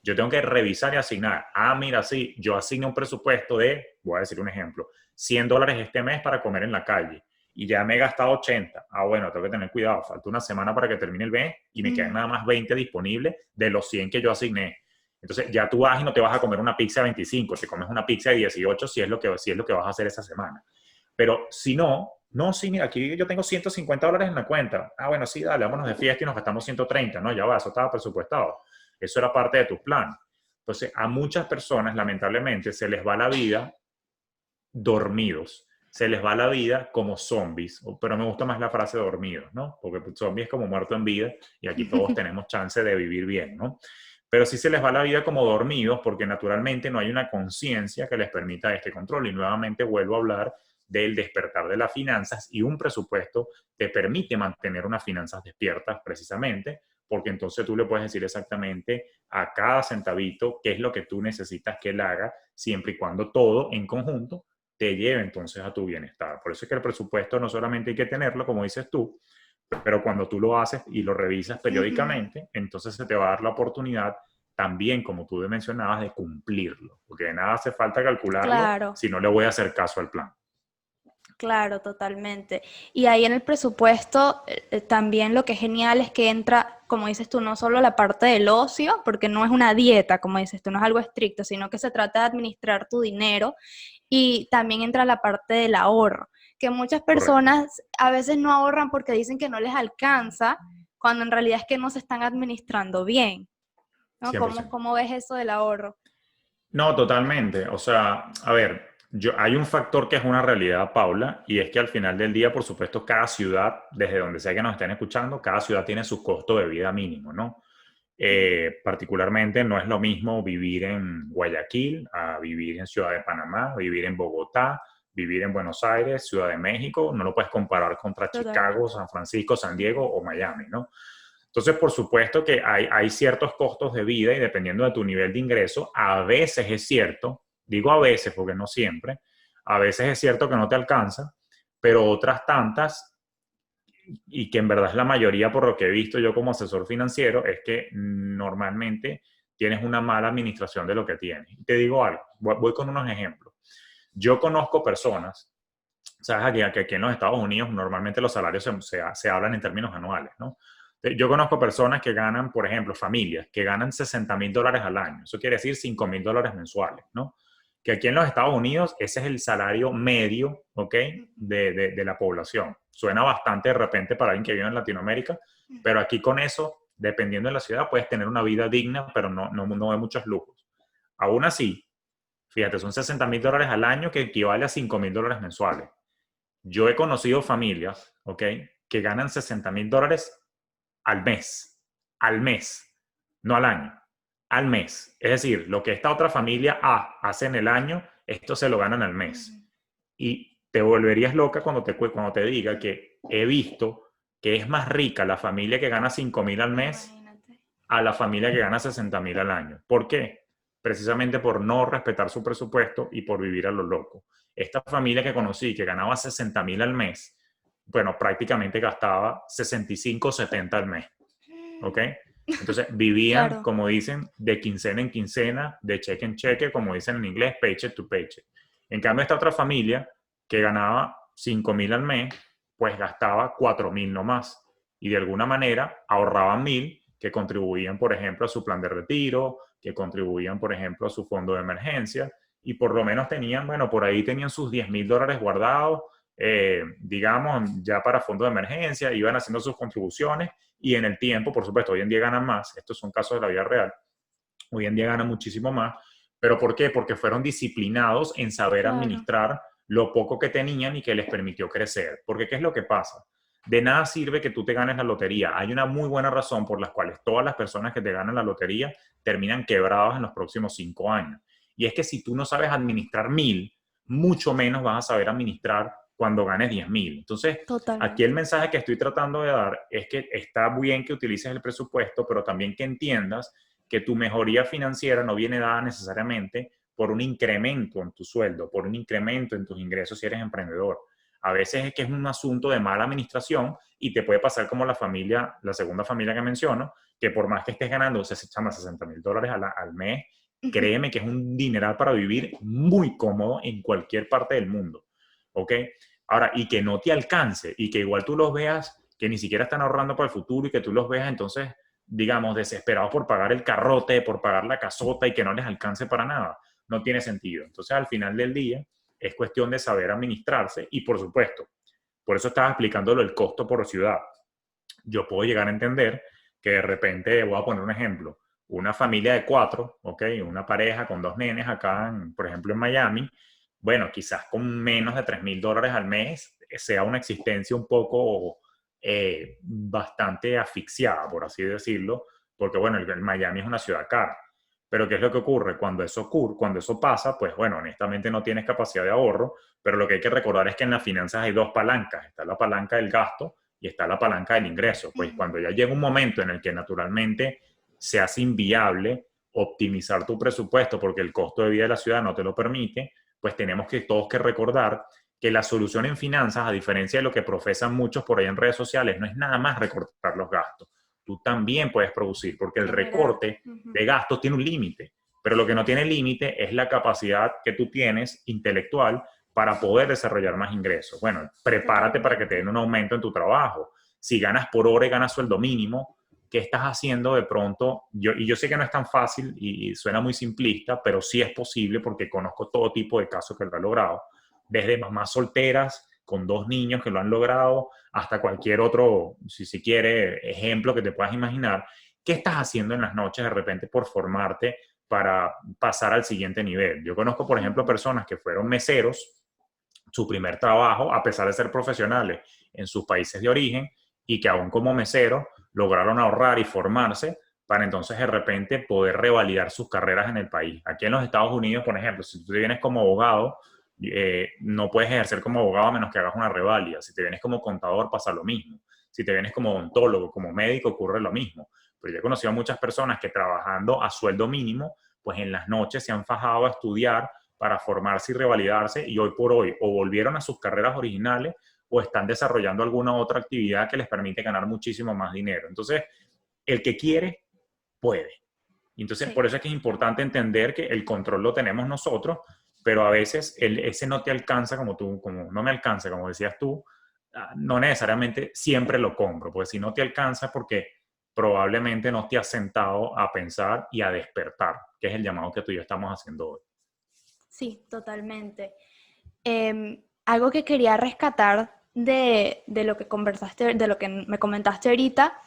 yo tengo que revisar y asignar. Mira, sí, yo asigno un presupuesto de, voy a decir un ejemplo, $100 este mes para comer en la calle y ya me he gastado 80. Bueno, tengo que tener cuidado, falta una semana para que termine el mes y me quedan nada más 20 disponibles de los 100 que yo asigné. Entonces ya tú vas y no te vas a comer una pizza de 25, te comes una pizza de 18 si es lo que vas a hacer esa semana. Pero si no, sí, mira, aquí yo tengo $150 en la cuenta. Bueno, sí, dale, vámonos de fiesta y nos gastamos 130. No, ya va, eso estaba presupuestado. Eso era parte de tu plan. Entonces, a muchas personas, lamentablemente, se les va la vida dormidos. Se les va la vida como zombies, pero me gusta más la frase dormidos, ¿no? Porque zombie es como muerto en vida y aquí todos tenemos chance de vivir bien, ¿no? Pero sí se les va la vida como dormidos porque naturalmente no hay una conciencia que les permita este control. Y nuevamente vuelvo a hablar del despertar de las finanzas y un presupuesto te permite mantener unas finanzas despiertas precisamente porque entonces tú le puedes decir exactamente a cada centavito qué es lo que tú necesitas que él haga siempre y cuando todo en conjunto te lleve entonces a tu bienestar. Por eso es que el presupuesto no solamente hay que tenerlo, como dices tú, pero cuando tú lo haces y lo revisas periódicamente, entonces se te va a dar la oportunidad también, como tú mencionabas, de cumplirlo, porque de nada hace falta calcularlo
Claro.
si no le voy a hacer caso al plan.
Claro, totalmente. Y ahí en el presupuesto también lo que es genial es que entra, como dices tú, no solo la parte del ocio, porque no es una dieta, como dices tú, no es algo estricto, sino que se trata de administrar tu dinero y también entra la parte del ahorro, que muchas
Correcto.
personas a veces no ahorran porque dicen que no les alcanza, cuando en realidad es que no se están administrando bien, ¿no?
100%.
¿Cómo ves eso del ahorro?
No, totalmente. O sea, a ver, hay un factor que es una realidad, Paula, y es que al final del día, por supuesto, cada ciudad, desde donde sea que nos estén escuchando, cada ciudad tiene su costo de vida mínimo, ¿no? Particularmente no es lo mismo vivir en Guayaquil a vivir en Ciudad de Panamá, vivir en Bogotá, vivir en Buenos Aires, Ciudad de México. No lo puedes comparar contra Chicago,
Totalmente.
San Francisco, San Diego o Miami, ¿no? Entonces, por supuesto que hay ciertos costos de vida y dependiendo de tu nivel de ingreso, a veces es cierto, digo a veces porque no siempre, a veces es cierto que no te alcanza, pero otras tantas, y que en verdad es la mayoría por lo que he visto yo como asesor financiero, es que normalmente tienes una mala administración de lo que tienes. Y te digo algo, voy con unos ejemplos. Yo conozco personas, sabes, aquí en los Estados Unidos normalmente los salarios se hablan en términos anuales, ¿no? Yo conozco personas que ganan, por ejemplo, familias que ganan $60,000 al año. Eso quiere decir $5,000 mensuales, ¿no? Que aquí en los Estados Unidos ese es el salario medio, ¿ok? De la población. Suena bastante de repente para alguien que vive en Latinoamérica, pero aquí con eso, dependiendo de la ciudad, puedes tener una vida digna, pero no de muchos lujos. Aún así, fíjate, son $60,000 al año que equivale a $5,000 mensuales. Yo he conocido familias, ¿ok? Que ganan $60,000 al mes, no al año, al mes. Es decir, lo que esta otra familia A hace en el año, esto se lo ganan al mes. Y te volverías loca cuando te diga que he visto que es más rica la familia que gana 5,000 al mes
Imagínate.
a la familia que gana 60,000 al año. ¿Por qué? precisamente por no respetar su presupuesto y por vivir a lo loco. Esta familia que conocí, que ganaba 60.000 al mes, bueno, prácticamente gastaba 65 o 70 al mes, ¿ok? Entonces vivían,
Claro,
como dicen, de quincena en quincena, de cheque en cheque, como dicen en inglés, paycheck to paycheck. En cambio, esta otra familia que ganaba 5.000 al mes, pues gastaba 4.000 nomás. Y de alguna manera ahorraban 1.000 que contribuían, por ejemplo, a su plan de retiro, que contribuían, por ejemplo, a su fondo de emergencia. Y por lo menos tenían, bueno, por ahí tenían sus 10.000 dólares guardados, digamos, ya para fondo de emergencia, iban haciendo sus contribuciones y en el tiempo, por supuesto, hoy en día ganan más, estos son casos de la vida real, hoy en día ganan muchísimo más, pero ¿por qué? Porque fueron disciplinados en saber
claro,
administrar lo poco que tenían y que les permitió crecer. Porque ¿qué es lo que pasa? De nada sirve que tú te ganes la lotería. Hay una muy buena razón por la cual todas las personas que te ganan la lotería terminan quebradas en los próximos 5 años. Y es que si tú no sabes administrar 1.000, mucho menos vas a saber administrar cuando ganes 10.000. Entonces, aquí el
totalmente.
mensaje que estoy tratando de dar es que está bien que utilices el presupuesto, pero también que entiendas que tu mejoría financiera no viene dada necesariamente por un incremento en tu sueldo, por un incremento en tus ingresos si eres emprendedor. A veces es que es un asunto de mala administración y te puede pasar como la familia, la segunda familia que menciono, que por más que estés ganando 60.000 dólares al mes, créeme que es un dineral para vivir muy cómodo en cualquier parte del mundo. ¿Ok? Ahora, y que no te alcance y que igual tú los veas que ni siquiera están ahorrando para el futuro y que tú los veas entonces, digamos, desesperados por pagar el carrote, por pagar la casota y que no les alcance para nada. No tiene sentido. Entonces, al final del día, es cuestión de saber administrarse y, por supuesto, por eso estaba explicándolo el costo por ciudad. Yo puedo llegar a entender que de repente, voy a poner un ejemplo, una familia de 4, ¿ok? Una pareja con 2 nenes acá, por ejemplo, en Miami, bueno, quizás con menos de 3.000 dólares al mes sea una existencia un poco bastante asfixiada, por así decirlo, porque bueno, el Miami es una ciudad cara. Pero ¿qué es lo que ocurre? Cuando eso pasa, pues bueno, honestamente no tienes capacidad de ahorro, pero lo que hay que recordar es que en las finanzas hay dos palancas. Está la palanca del gasto y está la palanca del ingreso. Pues cuando ya llega un momento en el que naturalmente se hace inviable optimizar tu presupuesto porque el costo de vida de la ciudad no te lo permite, pues tenemos que todos que recordar que la solución en finanzas, a diferencia de lo que profesan muchos por ahí en redes sociales, no es nada más recortar los gastos. Tú también puedes producir, porque el
Generar.
recorte
Ujú.
de gastos tiene un límite, pero lo que no tiene límite es la capacidad que tú tienes intelectual para poder desarrollar más ingresos. Bueno, prepárate para que te den
Totalmente.
un aumento en tu trabajo. Si ganas por hora y ganas sueldo mínimo, ¿qué estás haciendo de pronto? Yo sé que no es tan fácil y suena muy simplista, pero sí es posible porque conozco todo tipo de casos que lo han logrado. Desde mamás solteras con 2 niños que lo han logrado, hasta cualquier otro, si quiere, ejemplo que te puedas imaginar. ¿Qué estás haciendo en las noches de repente por formarte para pasar al siguiente nivel? Yo conozco, por ejemplo,
Ujú.
personas que fueron meseros, su primer trabajo, a pesar de ser profesionales en sus países de origen, y que aún como meseros lograron ahorrar y formarse para entonces de repente poder revalidar sus carreras en el país. Aquí en los Estados Unidos, por ejemplo, si tú vienes como abogado, no puedes ejercer como abogado a menos que hagas una reválida. Si te vienes como contador, pasa lo mismo. Si te vienes como odontólogo, como médico, ocurre lo mismo. Pero yo he conocido a muchas personas que trabajando a sueldo mínimo, pues en las noches se han fajado a estudiar para formarse y revalidarse y hoy por hoy o volvieron a sus carreras originales o están desarrollando alguna otra actividad que les permite ganar muchísimo más dinero. Entonces, el que quiere, puede. Entonces,
Sí,
por eso es que es importante entender que el control lo tenemos nosotros, pero a veces ese no te alcanza como tú, como no me alcanza, como decías tú, no necesariamente siempre lo compro, porque si no te alcanza es porque probablemente no te has sentado a pensar y a despertar, que es el llamado que tú y yo estamos haciendo hoy.
sí, totalmente. Algo que quería rescatar de lo que conversaste, de lo que me comentaste ahorita,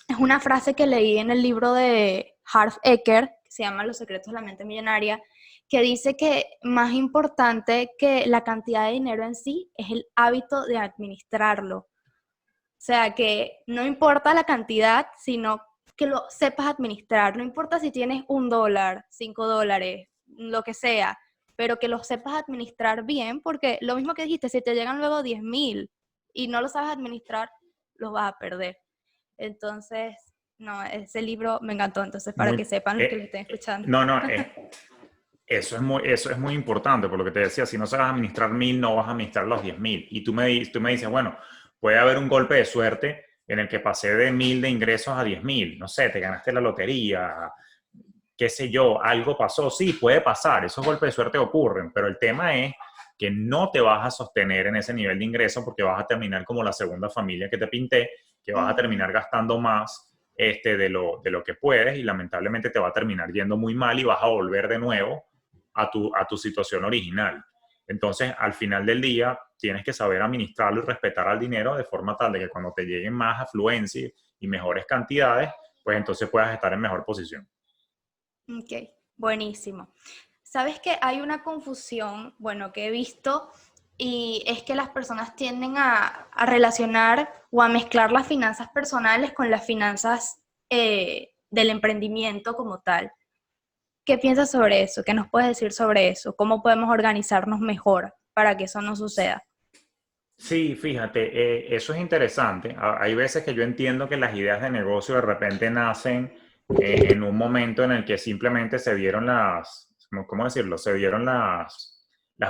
es una frase que leí en el libro de Harv Eker, que se llama Los secretos de la mente millonaria, que dice que más importante que la cantidad de dinero en sí es el hábito de administrarlo. O sea, que no importa la cantidad, sino que lo sepas administrar. No importa si tienes $1, $5, lo que sea, pero que lo sepas administrar bien, porque lo mismo que dijiste, si te llegan luego 10.000 y no lo sabes administrar, los vas a perder. Entonces, No, ese libro me encantó, entonces para que
Muy,
sepan los que lo estén escuchando.
no, no, eso es muy importante, por lo que te decía, si no sabes administrar 1000, no vas a administrar los 10.000. Y tú me dices, bueno, puede haber un golpe de suerte en el que pasé de 1000 de ingresos a 10.000, no sé, te ganaste la lotería, qué sé yo, algo pasó, sí, puede pasar, esos golpes de suerte ocurren, pero el tema es que no te vas a sostener en ese nivel de ingreso porque vas a terminar como la segunda familia que te pinté, que vas a
Ujú.
terminar gastando más de lo que puedes y lamentablemente te va a terminar yendo muy mal y vas a volver de nuevo a tu situación original. Entonces, al final del día, tienes que saber administrarlo y respetar al dinero de forma tal de que cuando te lleguen más afluencia y mejores cantidades, pues entonces puedas estar en mejor posición.
Ok, buenísimo. Sabes que hay una confusión, bueno, que he visto, y es que las personas tienden a relacionar o a mezclar las finanzas personales con las finanzas del emprendimiento como tal. ¿Qué piensas sobre eso? ¿Qué nos puedes decir sobre eso? ¿Cómo podemos organizarnos mejor para que eso no suceda?
Sí, fíjate, eso es interesante. Hay veces que yo entiendo que las ideas de negocio de repente nacen en un momento en el que simplemente se dieron ¿cómo decirlo? Se dieron las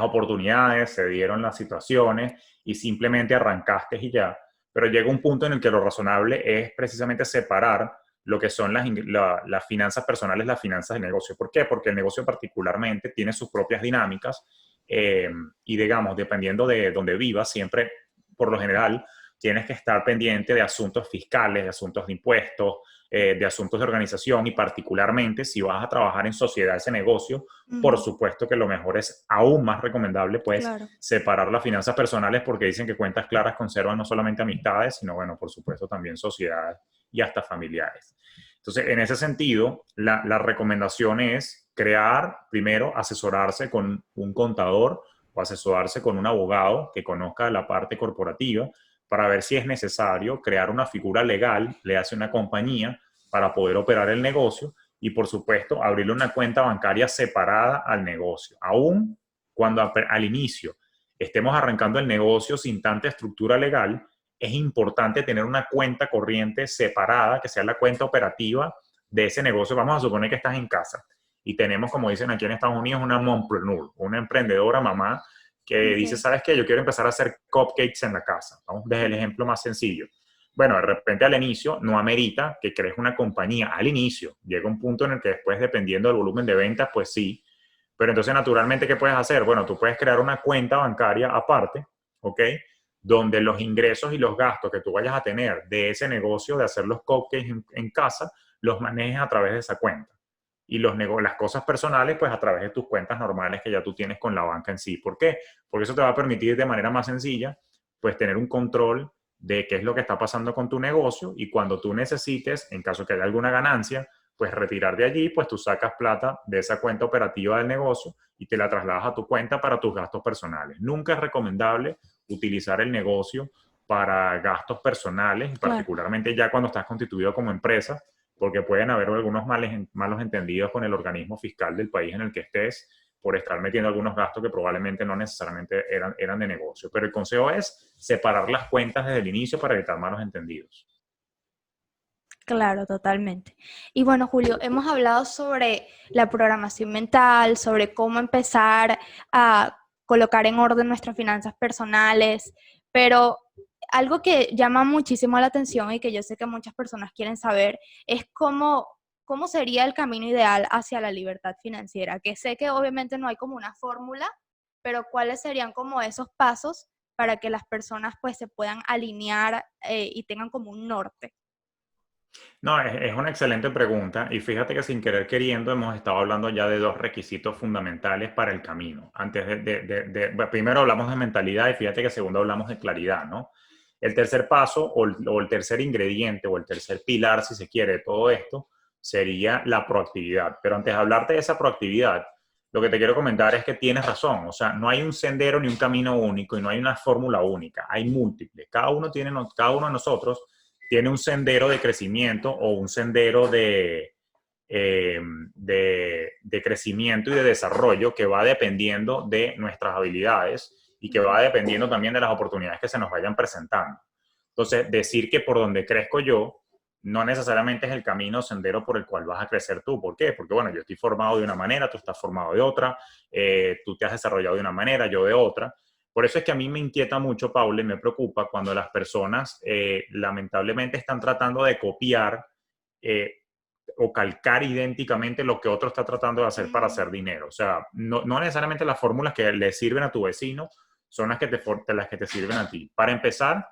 oportunidades, se dieron las situaciones y simplemente arrancaste y ya. Pero llega un punto en el que lo razonable es precisamente separar lo que son las finanzas personales, las finanzas de negocio. ¿Por qué? Porque el negocio particularmente tiene sus propias dinámicas eh, y digamos, dependiendo de donde vivas, siempre, por lo general, tienes que estar pendiente de asuntos fiscales, de asuntos de impuestos, de asuntos de organización y particularmente si vas a trabajar en sociedad ese negocio, por
Ujú.
supuesto que lo mejor es aún más recomendable pues
Claro.
separar las finanzas personales porque dicen que cuentas claras conservan no solamente amistades, sino bueno, por supuesto también sociedades y hasta familiares. Entonces, en ese sentido, la recomendación es crear, primero, asesorarse con un contador o asesorarse con un abogado que conozca la parte corporativa para ver si es necesario crear una figura legal, le hace una compañía para poder operar el negocio y, por supuesto, abrirle una cuenta bancaria separada al negocio. Aún cuando al inicio estemos arrancando el negocio sin tanta estructura legal, es importante tener una cuenta corriente separada, que sea la cuenta operativa de ese negocio. Vamos a suponer que estás en casa y tenemos, como dicen aquí en Estados Unidos, una mompreneur, una emprendedora mamá que dice,
Ok.
¿sabes qué? Yo quiero empezar a hacer cupcakes en la casa. Vamos desde el ejemplo más sencillo. Bueno, de repente al inicio no amerita que crees una compañía. Al inicio llega un punto en el que después, dependiendo del volumen de ventas, pues sí. Pero entonces, naturalmente, ¿qué puedes hacer? Bueno, tú puedes crear una cuenta bancaria aparte, ¿ok? Donde los ingresos y los gastos que tú vayas a tener de ese negocio de hacer los cupcakes en casa, los manejes a través de esa cuenta. Y las cosas personales, pues a través de tus cuentas normales que ya tú tienes con la banca en sí. ¿Por qué? Porque eso te va a permitir de manera más sencilla, pues tener un control de qué es lo que está pasando con tu negocio y cuando tú necesites, en caso que haya alguna ganancia, pues retirar de allí, pues tú sacas plata de esa cuenta operativa del negocio y te la trasladas a tu cuenta para tus gastos personales. Nunca es recomendable utilizar el negocio para gastos personales,
Claro.
particularmente ya cuando estás constituido como empresa, porque pueden haber algunos malos entendidos con el organismo fiscal del país en el que estés por estar metiendo algunos gastos que probablemente no necesariamente eran de negocio. Pero el consejo es separar las cuentas desde el inicio para evitar malos entendidos.
Claro, totalmente. Y bueno, Julio, hemos hablado sobre la programación mental, sobre cómo empezar a colocar en orden nuestras finanzas personales, pero algo que llama muchísimo la atención y que yo sé que muchas personas quieren saber es cómo sería el camino ideal hacia la libertad financiera, que sé que obviamente no hay como una fórmula, pero cuáles serían como esos pasos para que las personas pues se puedan alinear y tengan como un norte.
No, es una excelente pregunta y fíjate que sin querer queriendo hemos estado hablando ya de dos requisitos fundamentales para el camino. Antes bueno, primero hablamos de mentalidad y fíjate que segundo hablamos de claridad, ¿no? El tercer paso o el tercer ingrediente o el tercer pilar, si se quiere, de todo esto sería la proactividad. Pero antes de hablarte de esa proactividad, lo que te quiero comentar es que tienes razón. O sea, no hay un sendero ni un camino único y no hay una fórmula única. Hay múltiples. Cada uno de nosotros tiene un sendero de crecimiento o un sendero eh, de crecimiento y de desarrollo que va dependiendo de nuestras habilidades y que va dependiendo también de las oportunidades que se nos vayan presentando. Entonces, decir que por donde crezco yo no necesariamente es el camino sendero por el cual vas a crecer tú. ¿Por qué? Porque, bueno, yo estoy formado de una manera, tú estás formado de otra, tú te has desarrollado de una manera, yo de otra. Por eso es que a mí me inquieta mucho, Paula, y me preocupa cuando las personas lamentablemente están tratando de copiar eh, o calcar idénticamente lo que otro está tratando de hacer para hacer dinero. O sea, no necesariamente las fórmulas que le sirven a tu vecino son las que te sirven a ti. Para empezar,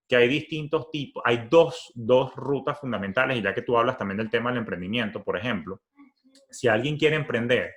que hay distintos tipos, hay dos rutas fundamentales, y ya que tú hablas también del tema del emprendimiento, por ejemplo, si alguien quiere emprender,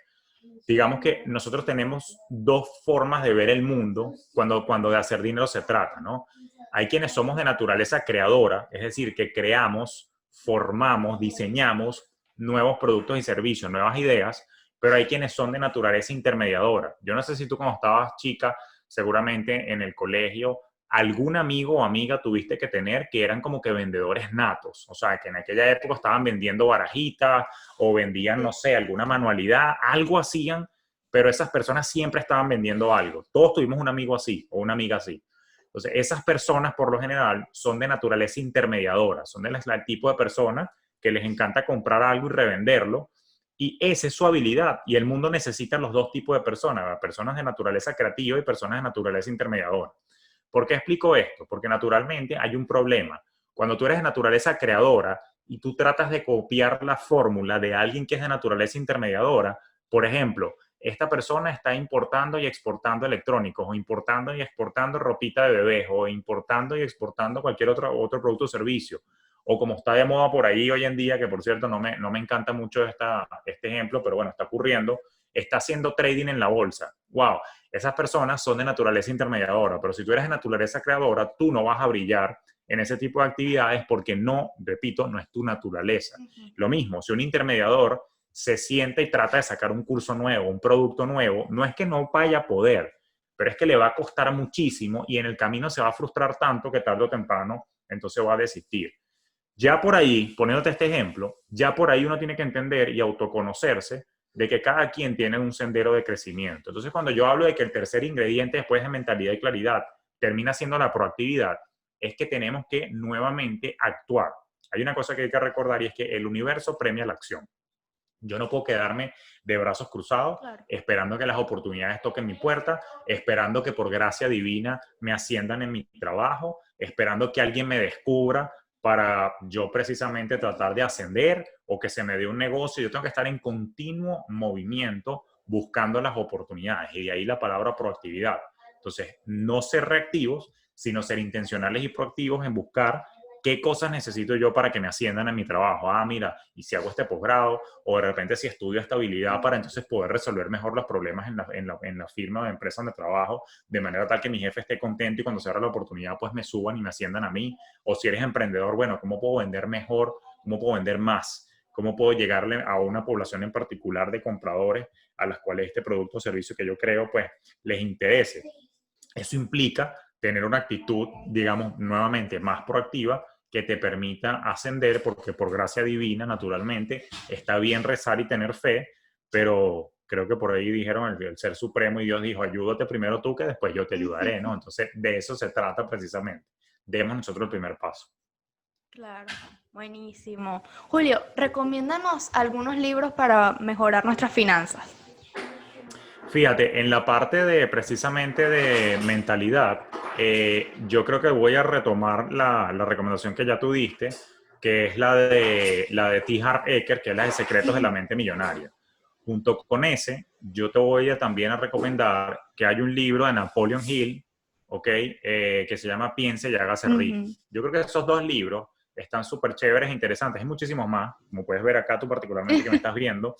digamos que nosotros tenemos dos formas de ver el mundo cuando de hacer dinero se trata, ¿no? Hay quienes somos de naturaleza creadora, es decir, que creamos, formamos, diseñamos nuevos productos y servicios, nuevas ideas, pero hay quienes son de naturaleza intermediadora. Yo no sé si tú cuando estabas chica, seguramente en el colegio, algún amigo o amiga tuviste que tener que eran como que vendedores natos, o sea, que en aquella época estaban vendiendo barajitas o vendían, no sé, alguna manualidad, algo hacían, pero esas personas siempre estaban vendiendo algo. Todos tuvimos un amigo así o una amiga así. Entonces, esas personas por lo general son de naturaleza intermediadora, son del tipo de personas que les encanta comprar algo y revenderlo, y esa es su habilidad, y el mundo necesita los dos tipos de personas, personas de naturaleza creativa y personas de naturaleza intermediadora. ¿Por qué explico esto? Porque naturalmente hay un problema. Cuando tú eres de naturaleza creadora y tú tratas de copiar la fórmula de alguien que es de naturaleza intermediadora, por ejemplo, esta persona está importando y exportando electrónicos, o importando y exportando ropita de bebés, o importando y exportando cualquier otro producto o servicio. O como está de moda por ahí hoy en día, que por cierto no me encanta mucho este ejemplo, pero bueno, está ocurriendo, está haciendo trading en la bolsa. ¡Wow! Esas personas son de naturaleza intermediadora, pero si tú eres de naturaleza creadora, tú no vas a brillar en ese tipo de actividades porque no, repito, no es tu naturaleza. Lo mismo, si un intermediador se sienta y trata de sacar un curso nuevo, un producto nuevo, no es que no vaya a poder, pero es que le va a costar muchísimo y en el camino se va a frustrar tanto que tarde o temprano entonces va a desistir. Ya por ahí, poniéndote este ejemplo, ya por ahí uno tiene que entender y autoconocerse de que cada quien tiene un sendero de crecimiento. Entonces, cuando yo hablo de que el tercer ingrediente después de mentalidad y claridad termina siendo la proactividad, es que tenemos que nuevamente actuar. Hay una cosa que hay que recordar y es que el universo premia la acción. Yo no puedo quedarme de brazos cruzados,
Claro.
esperando que las oportunidades toquen mi puerta, esperando que por gracia divina me asciendan en mi trabajo, esperando que alguien me descubra para yo precisamente tratar de ascender o que se me dé un negocio. Yo tengo que estar en continuo movimiento buscando las oportunidades, y de ahí la palabra proactividad. Entonces, no ser reactivos, sino ser intencionales y proactivos en buscar qué cosas necesito yo para que me asciendan en mi trabajo. Ah, mira, y si hago este posgrado, o de repente si estudio esta habilidad para entonces poder resolver mejor los problemas en la firma o empresa donde trabajo, de manera tal que mi jefe esté contento y cuando se abra la oportunidad, pues me suban y me asciendan a mí. O si eres emprendedor, bueno, ¿cómo puedo vender mejor? ¿Cómo puedo vender más? ¿Cómo puedo llegarle a una población en particular de compradores a las cuales este producto o servicio que yo creo, pues, les interese? Eso implica tener una actitud, digamos, nuevamente más proactiva, que te permita ascender, porque por gracia divina, naturalmente, está bien rezar y tener fe, pero creo que por ahí dijeron el Ser Supremo y Dios dijo, ayúdate primero tú que después yo te ayudaré, ¿no? Entonces, de eso se trata precisamente. Demos nosotros el primer paso.
Claro, buenísimo. Julio, recomiéndanos algunos libros para mejorar nuestras finanzas.
Fíjate, en la parte de precisamente de mentalidad, yo creo que voy a retomar la recomendación que ya tú diste, que es la de T. Harv Eker, que es la de Secretos de la Mente Millonaria. Junto con ese, yo te voy a también a recomendar que hay un libro de Napoleon Hill, ¿ok? Que se llama Piense y hágase rico. Yo creo que esos dos libros están súper chéveres e interesantes. Hay muchísimos más, como puedes ver acá tú particularmente que me estás viendo.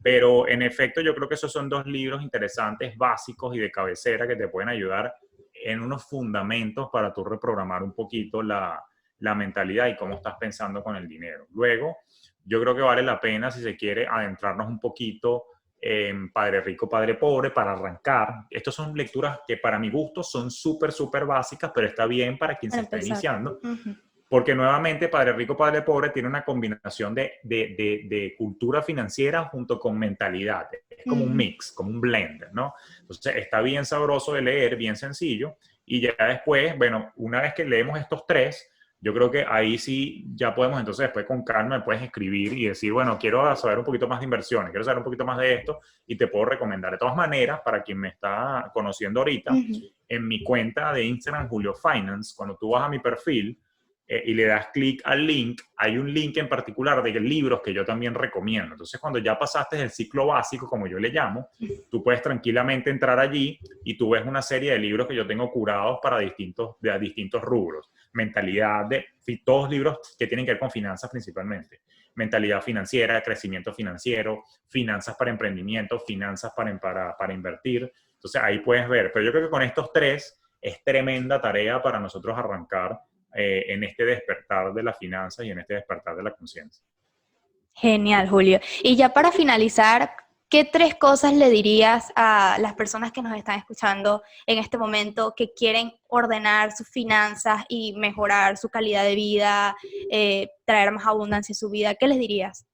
Pero en efecto, yo creo que esos son dos libros interesantes, básicos y de cabecera que te pueden ayudar en unos fundamentos para tú reprogramar un poquito la mentalidad y cómo estás pensando con el dinero. Luego, yo creo que vale la pena, si se quiere, adentrarnos un poquito en Padre Rico, Padre Pobre para arrancar. Estas son lecturas que para mi gusto son súper, súper básicas, pero está bien para quien se está iniciando. Porque nuevamente Padre Rico, Padre Pobre tiene una combinación de cultura financiera junto con mentalidad. Es como un mix, como un blend, ¿no? Entonces está bien sabroso de leer, bien sencillo. Y ya después, bueno, una vez que leemos estos tres, yo creo que ahí sí ya podemos entonces después con calma me puedes escribir y decir, bueno, quiero saber un poquito más de inversiones, quiero saber un poquito más de esto y te puedo recomendar. De todas maneras, para quien me está conociendo ahorita,
Ujú.
en mi cuenta de Instagram, Julio Finance, cuando tú vas a mi perfil y le das clic al link, hay un link en particular de libros que yo también recomiendo. Entonces, cuando ya pasaste el ciclo básico, como yo le llamo, tú puedes tranquilamente entrar allí y tú ves una serie de libros que yo tengo curados para distintos rubros. Mentalidad todos libros que tienen que ver con finanzas principalmente. Mentalidad financiera, crecimiento financiero, finanzas para emprendimiento, finanzas para invertir. Entonces ahí puedes ver. Pero yo creo que con estos tres es tremenda tarea para nosotros arrancar en este despertar de las finanzas y en este despertar de la conciencia.
Genial, Julio. Y ya para finalizar, ¿qué tres cosas le dirías a las personas que nos están escuchando en este momento que quieren ordenar sus finanzas y mejorar su calidad de vida, traer más abundancia a su vida? ¿Qué les dirías?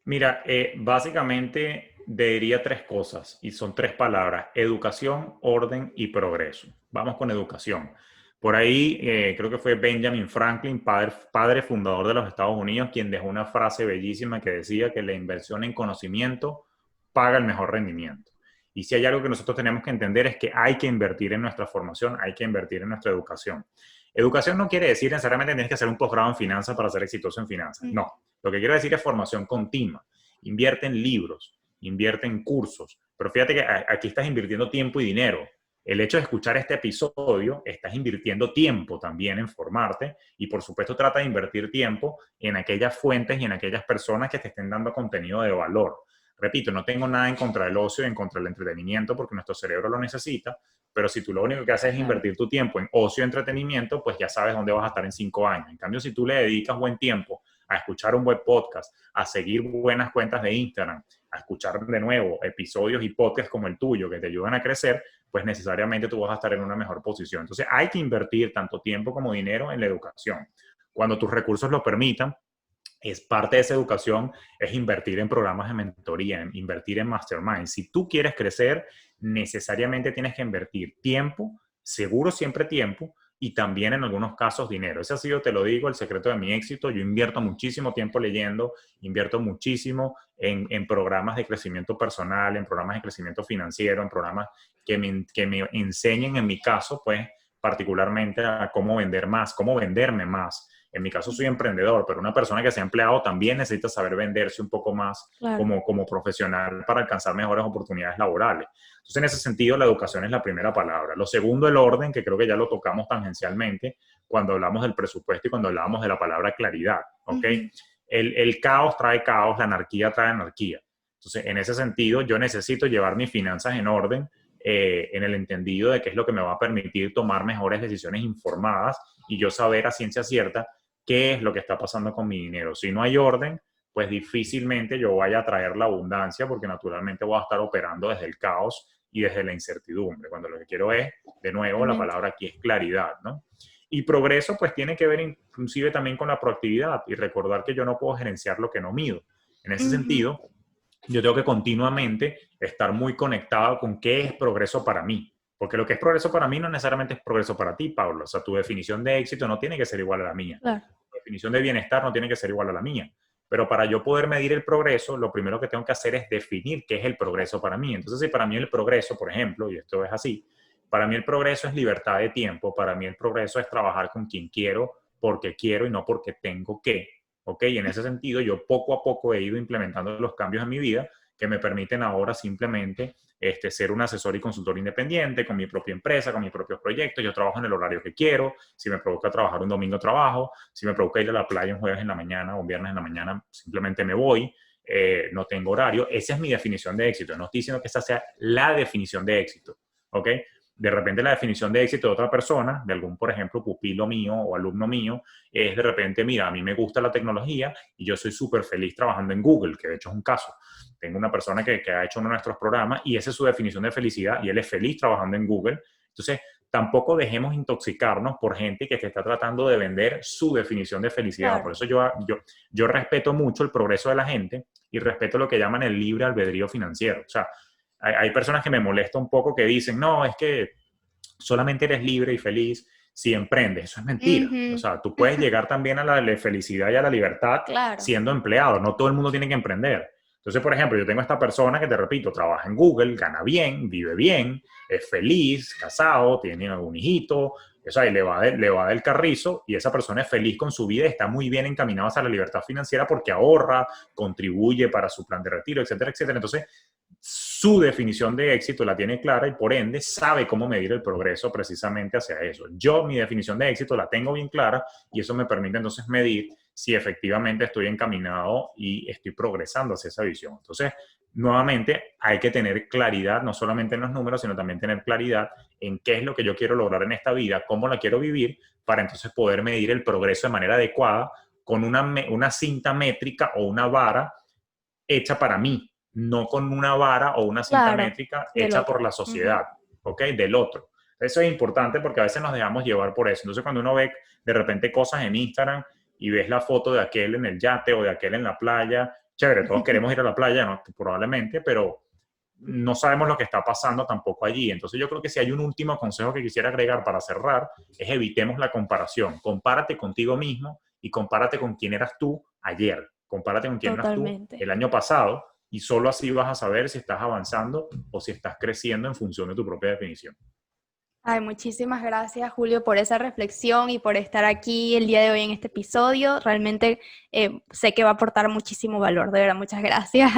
Mira, básicamente diría tres cosas y son tres palabras: educación, orden y progreso. Vamos con educación. Por ahí creo que fue Benjamin Franklin, padre fundador de los Estados Unidos, quien dejó una frase bellísima que decía que la inversión en conocimiento paga el mejor rendimiento. Y si hay algo que nosotros tenemos que entender es que hay que invertir en nuestra formación, hay que invertir en nuestra educación. Educación no quiere decir necesariamente que tienes que hacer un posgrado en finanzas para ser exitoso en finanzas. No, lo que quiero decir es formación continua. Invierte en libros, invierte en cursos. Pero fíjate que aquí estás invirtiendo tiempo y dinero. El hecho de escuchar este episodio, estás invirtiendo tiempo también en formarte y por supuesto trata de invertir tiempo en aquellas fuentes y en aquellas personas que te estén dando contenido de valor. Repito, no tengo nada en contra del ocio, en contra del entretenimiento, porque nuestro cerebro lo necesita, pero si tú lo único que haces es invertir tu tiempo en ocio y entretenimiento, pues ya sabes dónde vas a estar en 5 años. En cambio, si tú le dedicas buen tiempo a escuchar un buen podcast, a seguir buenas cuentas de Instagram, a escuchar de nuevo episodios y podcasts como el tuyo que te ayudan a crecer, pues necesariamente tú vas a estar en una mejor posición. Entonces hay que invertir tanto tiempo como dinero en la educación. Cuando tus recursos lo permitan, es parte de esa educación, es invertir en programas de mentoría, en invertir en mastermind. Si tú quieres crecer, necesariamente tienes que invertir tiempo, seguro siempre tiempo, y también en algunos casos dinero. Ese ha sido, te lo digo, el secreto de mi éxito. Yo invierto muchísimo tiempo leyendo, invierto muchísimo en programas de crecimiento personal, en programas de crecimiento financiero, en programas que me enseñen, en mi caso, pues, particularmente a cómo vender más, cómo venderme más. En mi caso soy emprendedor, pero una persona que sea empleado también necesita saber venderse un poco más
Claro.
como profesional para alcanzar mejores oportunidades laborales. Entonces, en ese sentido, la educación es la primera palabra. Lo segundo, el orden, que creo que ya lo tocamos tangencialmente cuando hablamos del presupuesto y cuando hablábamos de la palabra claridad, ¿ok? El caos trae caos, la anarquía trae anarquía. Entonces, en ese sentido, yo necesito llevar mis finanzas en orden, en el entendido de qué es lo que me va a permitir tomar mejores decisiones informadas y yo saber a ciencia cierta qué es lo que está pasando con mi dinero. Si no hay orden, pues difícilmente yo vaya a traer la abundancia porque naturalmente voy a estar operando desde el caos y desde la incertidumbre, cuando lo que quiero es, de nuevo, la
Totalmente.
palabra aquí es claridad, ¿no? Y progreso, pues tiene que ver inclusive también con la proactividad y recordar que yo no puedo gerenciar lo que no mido. En ese
Ujú.
sentido, yo tengo que continuamente estar muy conectado con qué es progreso para mí. Porque lo que es progreso para mí no necesariamente es progreso para ti, Pablo. O sea, tu definición de éxito no tiene que ser igual a la mía.
Claro.
Tu definición de bienestar no tiene que ser igual a la mía. Pero para yo poder medir el progreso, lo primero que tengo que hacer es definir qué es el progreso para mí. Entonces, si para mí el progreso, por ejemplo, y esto es así, para mí el progreso es libertad de tiempo, para mí el progreso es trabajar con quien quiero, porque quiero y no porque tengo que. ¿Ok? Y en ese sentido, yo poco a poco he ido implementando los cambios en mi vida que me permiten ahora simplemente ser un asesor y consultor independiente con mi propia empresa, con mis propios proyectos. Yo trabajo en el horario que quiero. Si me provoca trabajar un domingo, trabajo. Si me provoca ir a la playa un jueves en la mañana o un viernes en la mañana, simplemente me voy. No tengo horario. Esa es mi definición de éxito. No estoy diciendo que esa sea la definición de éxito. ¿Ok? De repente la definición de éxito de otra persona, de algún, por ejemplo, pupilo mío o alumno mío, es de repente, mira, a mí me gusta la tecnología y yo soy súper feliz trabajando en Google, que de hecho es un caso. Tengo una persona que ha hecho uno de nuestros programas y esa es su definición de felicidad y él es feliz trabajando en Google. Entonces, tampoco dejemos intoxicarnos por gente que te está tratando de vender su definición de felicidad.
Claro.
Por eso yo respeto mucho el progreso de la gente y respeto lo que llaman el libre albedrío financiero. O sea, hay personas que me molesta un poco que dicen, no, es que solamente eres libre y feliz si emprendes. Eso es mentira. O
Ujú.
sea, tú puedes llegar también a la felicidad y a la libertad
Claro.
siendo empleado. No todo el mundo tiene que emprender. Entonces, por ejemplo, yo tengo esta persona que, te repito, trabaja en Google, gana bien, vive bien, es feliz, casado, tiene un hijito, o sea, y le va del carrizo, y esa persona es feliz con su vida, está muy bien encaminada hacia la libertad financiera porque ahorra, contribuye para su plan de retiro, etcétera, etcétera. Entonces, su definición de éxito la tiene clara y por ende sabe cómo medir el progreso precisamente hacia eso. Yo mi definición de éxito la tengo bien clara y eso me permite entonces medir si efectivamente estoy encaminado y estoy progresando hacia esa visión. Entonces, nuevamente, hay que tener claridad, no solamente en los números, sino también tener claridad en qué es lo que yo quiero lograr en esta vida, cómo la quiero vivir, para entonces poder medir el progreso de manera adecuada con una cinta métrica o una vara hecha para mí, no con una vara o una cinta
Claro,
métrica
del
hecha
otro.
por la
Ujú.
sociedad, ¿ok? Del otro. Eso es importante porque a veces nos dejamos llevar por eso. Entonces, cuando uno ve de repente cosas en Instagram y ves la foto de aquel en el yate o de aquel en la playa, chévere, todos queremos ir a la playa, ¿no? Probablemente, pero no sabemos lo que está pasando tampoco allí. Entonces yo creo que si hay un último consejo que quisiera agregar para cerrar, es evitemos la comparación. Compárate contigo mismo y compárate con quién eras tú ayer. Compárate con quién eras tú
Totalmente.
el año pasado y solo así vas a saber si estás avanzando o si estás creciendo en función de tu propia definición.
Ay, muchísimas gracias, Julio, por esa reflexión y por estar aquí el día de hoy en este episodio. Realmente sé que va a aportar muchísimo valor. De verdad, muchas gracias.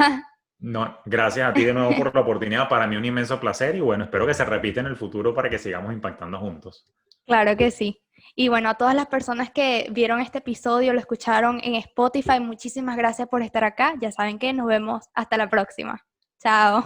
No, gracias a ti de nuevo por la oportunidad. Para mí un inmenso placer y bueno, espero que se repita en el futuro para que sigamos impactando juntos.
Claro que sí. Y bueno, a todas las personas que vieron este episodio, lo escucharon en Spotify, muchísimas gracias por estar acá. Ya saben que nos vemos hasta la próxima. Chao.